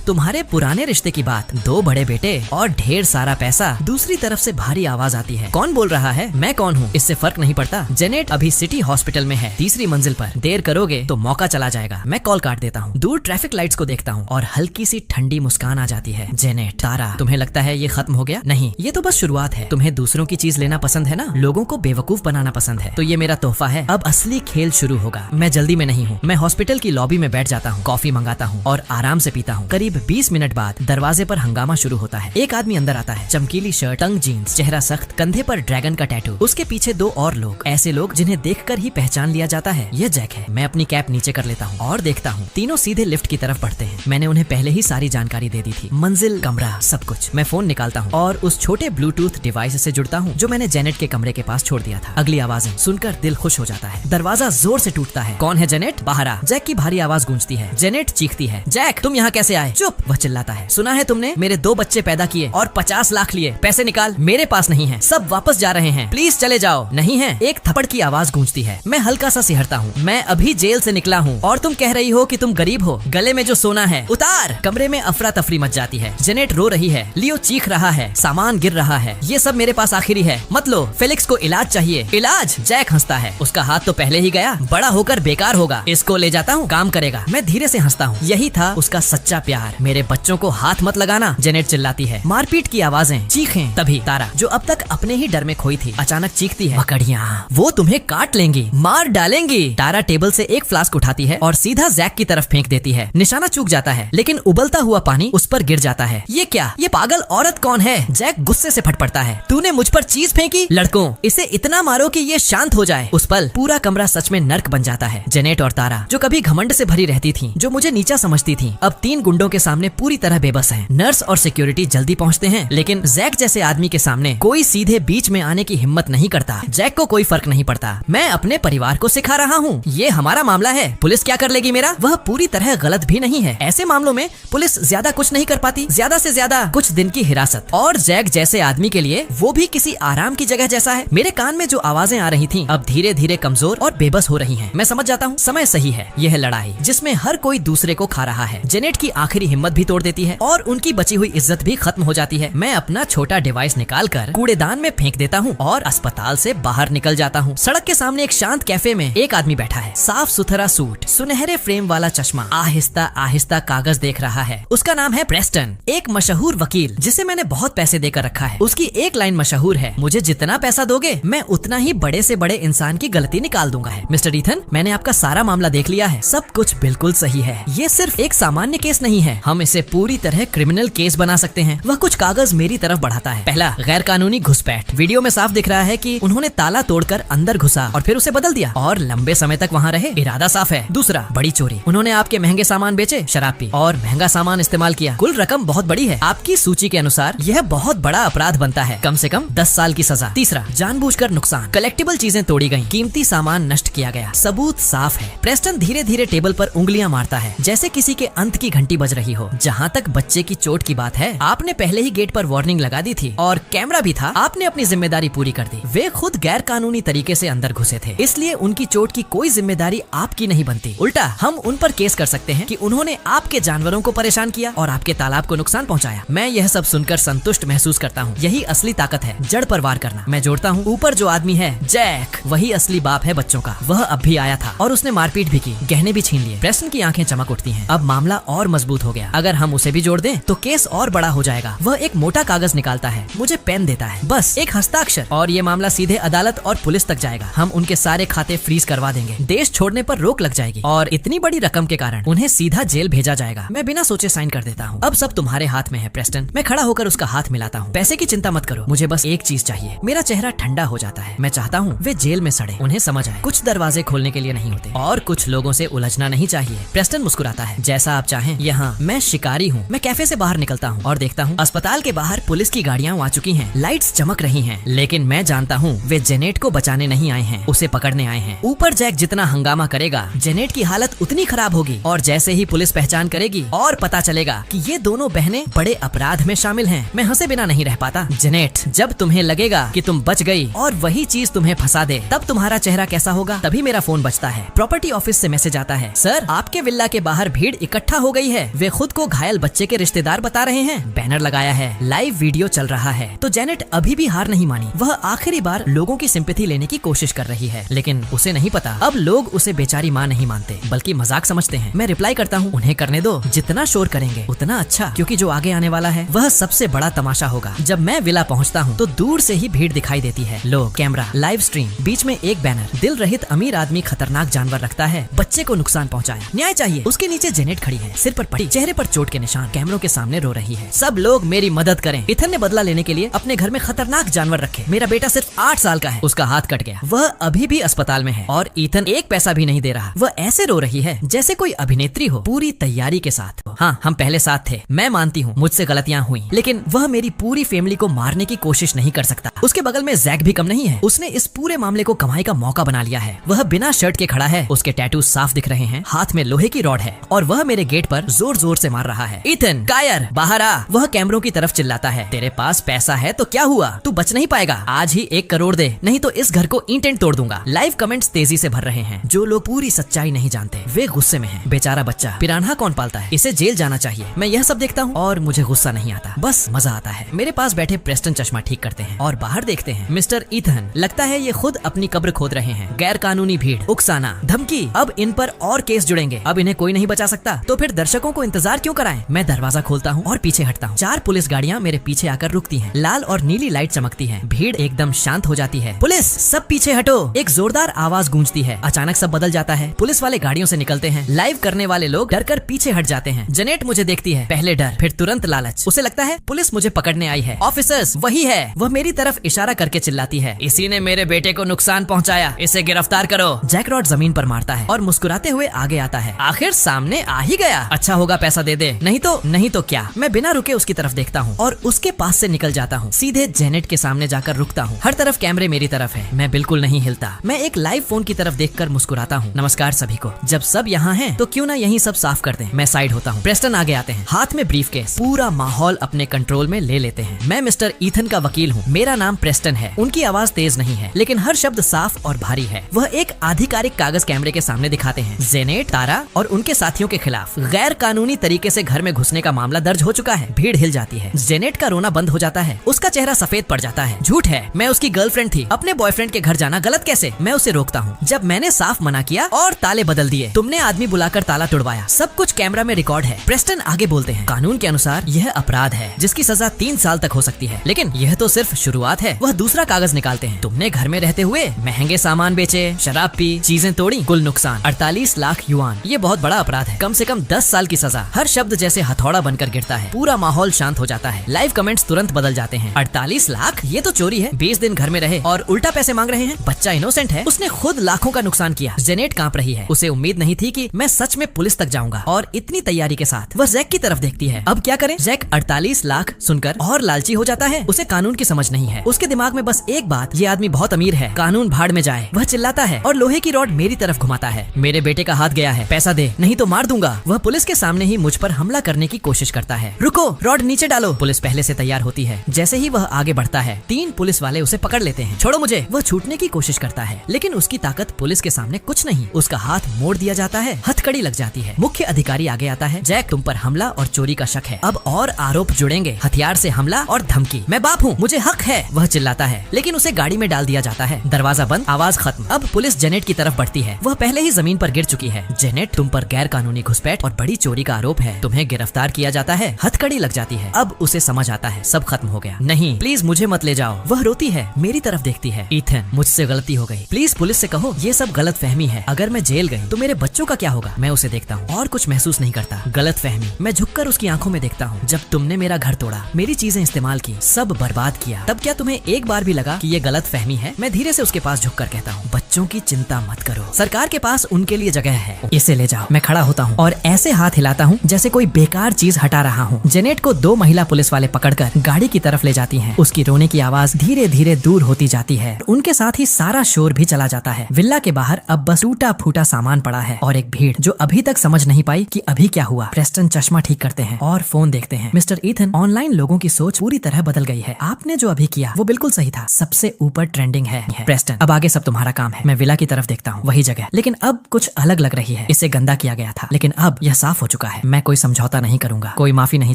तुम्हारे पुराने रिश्ते की बात, 2 बड़े बेटे और ढेर सारा पैसा। दूसरी तरफ से भारी आवाज आती है। कौन बोल रहा है? मैं कौन हूँ इससे फर्क नहीं पड़ता। जेनेट अभी सिटी हॉस्पिटल में है, 3री मंजिल पर। देर करोगे तो मौका चला जाएगा। मैं कॉल काट देता हूँ। दूर ट्रैफिक लाइट्स को देखता हूँ और हल्की सी ठंडी मुस्कान आ जाती है। जेनेट, तारा, तुम्हें लगता है ये खत्म हो गया? नहीं, ये तो बस शुरुआत है। तुम्हें दूसरों की चीज लेना पसंद है ना, लोगों को बेवकूफ बनाना पसंद है, तो ये मेरा तोहफा है। अब असली खेल शुरू होगा। मैं जल्दी में नहीं हूँ। मैं हॉस्पिटल की लॉबी में बैठ जाता हूँ, कॉफी मंगाता हूँ और आराम से पीता हूँ। करीब 20 मिनट बाद दरवाजे पर हंगामा शुरू होता है। एक आदमी अंदर आता है, चमकीली शर्ट, तंग जीन्स, चेहरा सख्त, कंधे पर ड्रैगन का टैटू। उसके पीछे 2 और लोग, ऐसे लोग जिन्हें देखकर ही पहचान लिया जाता है। ये जैक है। मैं अपनी कैप नीचे कर लेता हूँ और देखता हूँ तीनों सीधे लिफ्ट की तरफ बढ़ते हैं। मैंने उन्हें पहले ही सारी जानकारी दे दी थी, मंजिल, कमरा, सब कुछ। मैं फोन निकालता हूँ और उस छोटे ब्लूटूथ डिवाइस से जुड़ता हूँ जो मैंने जेनेट के कमरे के पास छोड़ दिया था। अगली आवाजें सुनकर दिल खुश हो जाता है। दरवाजा जोर से टूटता है। कौन है? जेनेट, बाहर आ। जैक की भारी आवाज गूंजती है। जेनेट चीखती है, जैक तुम यहाँ कैसे आए? चुप, वह चिल्लाता है। सुना है तुमने मेरे 2 बच्चे पैदा किए और 50 लाख लिए। पैसे निकाल। मेरे पास नहीं है, सब वापस जा रहे हैं, प्लीज चले जाओ। नहीं है? एक थप्पड़ की आवाज गूंजती है। मैं हल्का सा सिहरता हूँ। मैं अभी जेल से निकला हूँ और तुम कह रही हो कि तुम गरीब हो। गले में जो सोना है उतार। कमरे में अफरा तफरी मच जाती है। जेनेट रो रही है, लियो चीख रहा है, सामान गिर रहा है। ये सब मेरे पास आखिरी है, मत लो। फेलिक्स को इलाज चाहिए। इलाज? जैक हंसता है। उसका हाथ तो पहले ही गया, बड़ा होकर बेकार होगा। इसको ले जाता हूँ, काम करेगा। मैं धीरे से हंसता हूँ। यही था उसका सच्चा प्यार। मेरे बच्चों को हाथ मत लगाना। जेनेट चिल्लाती है। मारपीट की आवाजें, चीखें। तभी तारा, जो अब तक अपने ही डर में खोई थी, अचानक चीखती है, मकड़ियाँ, वो तुम्हें काट लेंगी, मार डालेंगी। तारा टेबल से एक फ्लास्क उठाती है और सीधा जैक की तरफ फेंक देती है। निशाना चूक जाता है, लेकिन उबलता हुआ पानी उस पर गिर जाता है। ये क्या? ये पागल औरत कौन है? जैक गुस्से से फट पड़ता है। तूने मुझ पर चीज फेंकी? लड़कों, इसे इतना मारो कि ये शांत हो जाए। उस पल पूरा कमरा सच में नर्क बन जाता है। जेनेट और तारा, जो कभी घमंड से भरी रहती थी, जो मुझे नीचा समझती थी, अब 3 गुंडों के सामने पूरी तरह बेबस हैं। नर्स और सिक्योरिटी जल्दी पहुंचते हैं, लेकिन जैक जैसे आदमी के सामने कोई सीधे बीच में आने की हिम्मत नहीं करता। जैक को कोई फर्क नहीं पड़ता। मैं अपने परिवार को सिखा रहा हूँ, ये हमारा मामला है, पुलिस क्या कर लेगी मेरा? वह पूरी तरह गलत भी नहीं है। ऐसे मामलों में पुलिस ज्यादा कुछ नहीं कर पाती, ज्यादा से ज्यादा कुछ दिन की हिरासत। और जैक जैसे आदमी के लिए वो भी किसी आराम की जगह जैसा है। मेरे कान में जो आवाजें आ रही थीं, अब धीरे धीरे कमजोर और बेबस हो रही हैं। मैं समझ जाता हूँ समय सही है। यह लड़ाई जिसमें हर कोई दूसरे को खा रहा है। जेनेट की आखिरी हिम्मत भी तोड़ देती है और उनकी बची हुई इज्जत भी खत्म हो जाती है। मैं अपना छोटा डिवाइस निकालकर कूड़ेदान में फेंक देता हूँ और अस्पताल से बाहर निकल जाता हूँ। सड़क के सामने एक शांत कैफे में एक आदमी बैठा है, साफ सुथरा सूट, सुनहरे फ्रेम वाला चश्मा, आहिस्ता आहिस्ता कागज देख रहा है। उसका नाम है प्रेस्टन, एक मशहूर वकील जिसे मैंने बहुत पैसे देकर रखा है। उसकी एक लाइन मशहूर है, मुझे जितना पैसा दोगे मैं उतना ही बड़े से बड़े इंसान की गलती निकाल दूंगा है। मिस्टर ईथन, मैंने आपका सारा मामला देख लिया है, सब कुछ बिल्कुल सही है। ये सिर्फ एक सामान्य केस नहीं है, हम इसे पूरी तरह क्रिमिनल केस बना सकते हैं। वह कुछ कागज मेरी तरफ बढ़ाता है। पहला, गैर कानूनी घुसपैठ। वीडियो में साफ दिख रहा है कि उन्होंने ताला तोड़कर अंदर घुसा और फिर उसे बदल दिया और लंबे समय तक वहाँ रहे, इरादा साफ है। दूसरा, बड़ी चोरी। उन्होंने आपके महंगे सामान बेचे, शराब पी और महंगा सामान इस्तेमाल किया। कुल रकम बहुत बड़ी है। आपकी सूची के अनुसार यह बहुत बड़ा अपराध बनता है, कम से कम 10 साल की सजा। तीसरा, जानबूझकर नुकसान। कलेक्टिबल चीजें तोड़ी गयी, कीमती सामान नष्ट किया गया, सबूत साफ है। प्रेस्टन धीरे धीरे टेबल पर उंगलियां मारता है, जैसे किसी के अंत की घंटी बज रही हो। जहाँ तक बच्चे की चोट की बात है, आपने पहले ही गेट पर वार्निंग लगा दी थी और कैमरा भी था, आपने अपनी जिम्मेदारी पूरी कर दी। वे खुद गैर कानूनी तरीके से अंदर घुसे थे, इसलिए उनकी चोट की कोई जिम्मेदारी आपकी नहीं बनती। उल्टा हम उन पर केस कर सकते हैं कि उन्होंने आपके जानवरों को परेशान किया और आपके तालाब को नुकसान पहुंचाया। मैं यह सब सुनकर संतुष्ट महसूस करता हूँ। यही असली ताकत है, जड़ पर वार करना। मैं जोड़ता हूँ, ऊपर जो आदमी है जैक, वही असली बाप है बच्चों का। वह अब भी आया था और उसने मारपीट भी की, गहने भी छीन लिए। प्रेस्टन की आंखें चमक उठती हैं। अब मामला और मजबूत हो गया। अगर हम उसे भी जोड़ दें तो केस और बड़ा हो जाएगा। वह एक मोटा कागज निकालता है, मुझे पेन देता है, बस एक हस्ताक्षर और ये मामला सीधे अदालत और पुलिस तक जाएगा। हम उनके सारे खाते फ्रीज करवा देंगे, देश छोड़ने पर रोक लग जाएगी और इतनी बड़ी रकम के कारण उन्हें सीधा जेल भेजा जाएगा। मैं बिना सोचे साइन कर देता हूँ। अब सब तुम्हारे हाथ में है प्रेस्टन। मैं खड़ा होकर उसका हाथ मिलाता हूँ। पैसे की चिंता मत करो, मुझे बस एक चीज चाहिए। मेरा चेहरा ठंडा हो जाता है। मैं चाहता हूँ वे जेल में सड़े, उन्हें समझ आए कुछ दरवाजे खोलने के लिए नहीं होते और कुछ लोगों से उलझना नहीं चाहिए। प्रेस्टन मुस्कुराता है, जैसा आप चाहें। यहाँ मैं शिकारी हूँ। मैं कैफे से बाहर निकलता हूँ और देखता हूँ अस्पताल के बाहर पुलिस की गाड़ियाँ आ चुकी हैं, लाइट्स चमक रही हैं। लेकिन मैं जानता हूँ वे जेनेट को बचाने नहीं आए हैं, उसे पकड़ने आए हैं। ऊपर जैक जितना हंगामा करेगा, जेनेट की हालत उतनी खराब होगी और जैसे ही पुलिस पहचान करेगी और पता चलेगा कि ये दोनों बहनें बड़े अपराध में शामिल हैं, मैं हंसे बिना नहीं रह पाता। जेनेट, जब तुम्हें लगेगा कि तुम बच गई और वही चीज तुम्हें फंसा दे, तब तुम्हारा चेहरा कैसा होगा? तभी मेरा फोन बजता है। प्रॉपर्टी ऑफिस से मैसेज आता है, सर आपके विल्ला के बाहर भीड़ इकट्ठा हो गई है, वे खुद को घायल बच्चे के रिश्तेदार बता रहे हैं। बैनर लगाया है, लाइव वीडियो चल रहा है। तो जेनेट अभी भी हार नहीं मानी। वह आखिरी बार लोगों की सिंपैथी लेने की कोशिश कर रही है, लेकिन उसे नहीं पता अब लोग उसे बेचारी माँ नहीं मानते बल्कि मजाक समझते हैं। मैं रिप्लाई करता हूँ, उन्हें करने दो, जितना शोर करेंगे उतना अच्छा, क्योंकि जो आगे आने वाला है वह सबसे बड़ा तमाशा होगा। जब मैं विला पहुँचता हूँ तो दूर से ही भीड़ दिखाई देती है। लोग, कैमरा, लाइव स्ट्रीम, बीच में एक बैनर, दिल रहित अमीर आदमी खतरनाक जानवर रखता है, बच्चे को नुकसान पहुँचाया, न्याय चाहिए। उसके नीचे जेनेट खड़ी है, सिर पर पट्टी, चेहरे पर चोट के निशान, कैमरों के सामने रो रही है। सब लोग मेरी मदद करें। इथन ने बदला लेने के लिए अपने घर में खतरनाक जानवर रखे। मेरा बेटा सिर्फ 8 साल का है, उसका हाथ कट गया, वह अभी भी अस्पताल में है और इथन एक पैसा भी नहीं दे रहा। वह ऐसे रो रही है जैसे कोई अभिनेत्री हो, पूरी तैयारी के साथ। हाँ, हम पहले साथ थे, मैं मानती हूँ मुझसे गलतियाँ हुई, लेकिन वह मेरी पूरी फैमिली को मारने की कोशिश नहीं कर सकता। उसके बगल में जैक भी कम नहीं है, उसने इस पूरे मामले को कमाई का मौका बना लिया है। वह बिना शर्ट के खड़ा है, उसके टैटू साफ दिख रहे हैं, हाथ में लोहे की रॉड है और वह मेरे गेट पर जोर जोर से मार रहा है। इथन, कायर, बाहर आ। वह कैमरों की तरफ चिल्लाता है, तेरे पास पैसा है तो क्या हुआ, तू बच नहीं पाएगा, आज ही 1 करोड़ दे, नहीं तो इस घर को ईंट ईंट तोड़ दूंगा। लाइव कमेंट्स तेजी से भर रहे हैं। जो लोग पूरी सच्चाई नहीं जानते वे गुस्से में हैं। बेचारा बच्चा, पिरान्हा कौन पालता है, इसे जेल जाना चाहिए। मैं यह सब देखता हूँ और मुझे गुस्सा नहीं आता, बस मजा आता है। मेरे पास बैठे प्रेस्टन चश्मा ठीक करते हैं और बाहर देखते हैं। मिस्टर इथन, लगता है ये खुद अपनी कब्र खोद रहे हैं। गैर कानूनी भीड़, उकसाना, धमकी, अब इन पर और केस जुड़ेंगे। अब इन्हें कोई नहीं बचा सकता, तो फिर दर्शकों को इंतजार क्यों कराएं? मैं दरवाजा खोलता हूँ और पीछे हटता हूँ। 4 पुलिस गाड़ियाँ मेरे पीछे आकर रुकती हैं। लाल और नीली लाइट चमकती है, भीड़ एकदम शांत हो जाती है। पुलिस, सब पीछे हटो। एक जोरदार आवाज गूंजती है। अचानक सब बदल जाता है। पुलिस वाले गाड़ियों से निकलते हैं। लाइव करने वाले लोग डरकर पीछे हट जाते हैं। जेनेट मुझे देखती है, पहले डर, फिर तुरंत लालच। उसे लगता है पुलिस मुझे पकड़ने आई है। ऑफिसर्स, वही है। वह मेरी तरफ इशारा करके चिल्लाती है, इसी ने मेरे बेटे को नुकसान पहुंचाया, इसे गिरफ्तार करो। जैक रॉड जमीन पर मारता है और मुस्कुराते हुए आगे आता है। आखिर सामने आ ही गया, अच्छा होगा पैसा दे दे, नहीं तो क्या। मैं बिना रुके उसकी तरफ देखता हूँ और उसके पास से निकल जाता हूँ। सीधे जेनेट के सामने जाकर रुकता हूँ। हर तरफ कैमरे मेरी तरफ है, मैं बिल्कुल नहीं हिलता। मैं एक लाइव फोन की तरफ देखकर मुस्कुराता हूँ, नमस्कार सभी को। जब सब यहाँ हैं, तो क्यों ना यहीं सब साफ कर दें। मैं साइड होता हूँ। प्रेस्टन आगे आते हैं, हाथ में ब्रीफकेस। पूरा माहौल अपने कंट्रोल में ले लेते हैं। मैं मिस्टर इथन का वकील हूँ, मेरा नाम प्रेस्टन है। उनकी आवाज तेज नहीं है, लेकिन हर शब्द साफ और भारी है। वह एक आधिकारिक कागज कैमरे के सामने दिखाते हैं। जेनेट, तारा और उनके साथियों के खिलाफ गैर कानूनी तरीके से घर में घुसने का मामला दर्ज हो चुका है। भीड़ हिल जाती है। जेनेट का रोना बंद हो जाता है, उसका चेहरा सफेद पड़ जाता है। झूठ है, मैं उसकी गर्लफ्रेंड थी, अपने बॉयफ्रेंड के घर जाना गलत कैसे? मैं उसे रोकता हूँ। जब मैंने साफ मना किया और ताले बदल दिए, तुमने आदमी बुलाकर ताला तुड़वाया, सब कुछ कैमरा में रिकॉर्ड है। प्रेस्टन आगे बोलते हैं, कानून के अनुसार यह अपराध है जिसकी सजा 3 साल तक हो सकती है, लेकिन यह तो सिर्फ शुरुआत है। वह दूसरा कागज निकालते हैं, तुमने घर में रहते हुए महंगे सामान बेचे, शराब पी, चीजें तोड़ी, कुल नुकसान 48 लाख युआन। ये बहुत बड़ा अपराध है, कम से कम 10 साल की सजा। हर शब्द जैसे हथौड़ा बनकर गिरता है। पूरा माहौल शांत हो जाता है। लाइव कमेंट्स तुरंत बदल जाते हैं। 48 लाख, ये तो चोरी है। 20 दिन घर में रहे और उल्टा पैसे मांग रहे हैं। बच्चा इनोसेंट है, उसने खुद लाखों का नुकसान किया। जेनेट कांप रही है, उसे उम्मीद नहीं थी कि मैं सच में पुलिस तक जाऊंगा और इतनी तैयारी के साथ। वह जैक की तरफ देखती है, अब क्या करें? जैक 48 लाख सुनकर और लालची हो जाता है। उसे कानून की समझ नहीं है। उसके दिमाग में बस एक बात, ये आदमी बहुत अमीर है, कानून भाड़ में जाए। वह चिल्लाता है और लोहे की रॉड मेरी तरफ घुमाता है। मेरे बेटे का हाथ गया है, पैसा दे, नहीं तो मार दूंगा। वह पुलिस के सामने ही मुझ पर हमला करने की कोशिश करता है। रुको, रॉड नीचे डालो। पुलिस पहले से तैयार होती है। जैसे ही वह आगे बढ़ता है 3 पुलिस वाले उसे पकड़ लेते हैं। छोड़ो मुझे। वह छूटने की कोशिश करता है लेकिन उसकी ताकत पुलिस के सामने कुछ नहीं। उसका हाथ मोड़ दिया जाता है, हथकड़ी लग जाती है। मुख्य अधिकारी आगे आता है। जैक, तुम पर हमला और चोरी का शक है। अब और आरोप जुड़ेंगे, हथियार से हमला और धमकी। मैं बाप हूँ, मुझे हक है, वह चिल्लाता है लेकिन उसे गाड़ी में डाल दिया जाता है। दरवाजा बंद, आवाज खत्म। अब पुलिस जेनेट की तरफ बढ़ती है। वह पहले ही जमीन पर गिर चुकी है। जेनेट, तुम पर गैर कानूनी घुसपैठ और बड़ी चोरी का आरोप है। तुम्हें गिरफ्तार किया जाता है। हथकड़ी लग जाती है। अब उसे समझ आता है सब खत्म हो गया। नहीं, प्लीज मुझे मत ले जाओ। वह रोती है, मेरी तरफ देखती है। ईथन, मुझसे गलती हो गई, प्लीज पुलिस से कहो ये सब गलत फहमी है। अगर मैं जेल गई तो मेरे बच्चों का क्या होगा? मैं उसे देखता हूँ और कुछ महसूस नहीं करता। गलत फहमी। मैं झुककर उसकी आंखों में देखता हूँ। जब तुमने मेरा घर तोड़ा, मेरी चीजें इस्तेमाल की, सब बर्बाद किया, तब क्या तुम्हें एक बार भी लगा कि ये गलत फहमी है? मैं धीरे से उसके पास झुककर कहता हूँ, बच्चों की चिंता मत करो, सरकार के पास उनके लिए जगह है, इसे ले जाओ। मैं खड़ा होता हूँ और ऐसे हाथ हिलाता हूँ जैसे कोई बेकार चीज हटा रहा हूँ। जेनेट को 2 महिला पुलिस वाले पकड़कर गाड़ी की तरफ ले जाती हैं। उसकी रोने की आवाज धीरे धीरे दूर होती जाती है। उनके साथ ही सारा शोर भी चला जाता है। विल्ला के बाहर अब बस टूटा फूटा सामान पड़ा है और एक भीड़ जो अभी तक समझ नहीं पाई कि अभी क्या हुआ। प्रेस्टन चश्मा ठीक करते हैं और फोन देखते हैं। मिस्टर ईथन, ऑनलाइन लोगों की सोच पूरी तरह बदल गई है। आपने जो अभी किया वो बिल्कुल सही था, सबसे ऊपर ट्रेंडिंग है। प्रेस्टन, अब आगे सब तुम्हारा काम है। मैं विला की तरफ देखता हूँ, वही जगह, लेकिन अब कुछ अलग लग रही है। इसे गंदा किया गया था लेकिन अब यह साफ हो चुका है। मैं कोई समझौता नहीं करूंगा, कोई माफी नहीं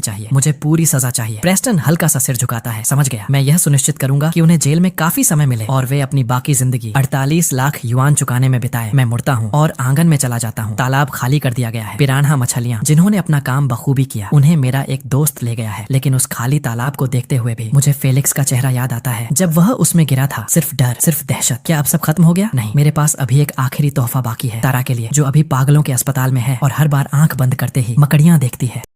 चाहिए, मुझे पूरी सजा चाहिए। प्रेस्टन हल्का सा सिर झुकाता है। समझ गया, मैं यह सुनिश्चित करूंगा कि उन्हें जेल में काफी समय मिले और वे अपनी बाकी जिंदगी 48 लाख युआन चुकाने में बिताए। मैं मुड़ता हूँ और आंगन में चला जाता हूँ। तालाब खाली कर दिया गया है। पिरान्हा मछलियाँ जिन्होंने अपना काम बखूबी किया, उन्हें मेरा एक दोस्त ले गया है। लेकिन उस खाली तालाब को देखते हुए भी मुझे फेलिक्स का चेहरा याद आता है जब वह उसमें गिरा था। सिर्फ डर, सिर्फ दहशत। क्या अब सब खत्म हो गया? नहीं, मेरे पास अभी एक आखिरी तोहफा बाकी है तारा के लिए, जो अभी पागलों के अस्पताल में है और हर बार आंख बंद करते ही मकड़ियां देखती है।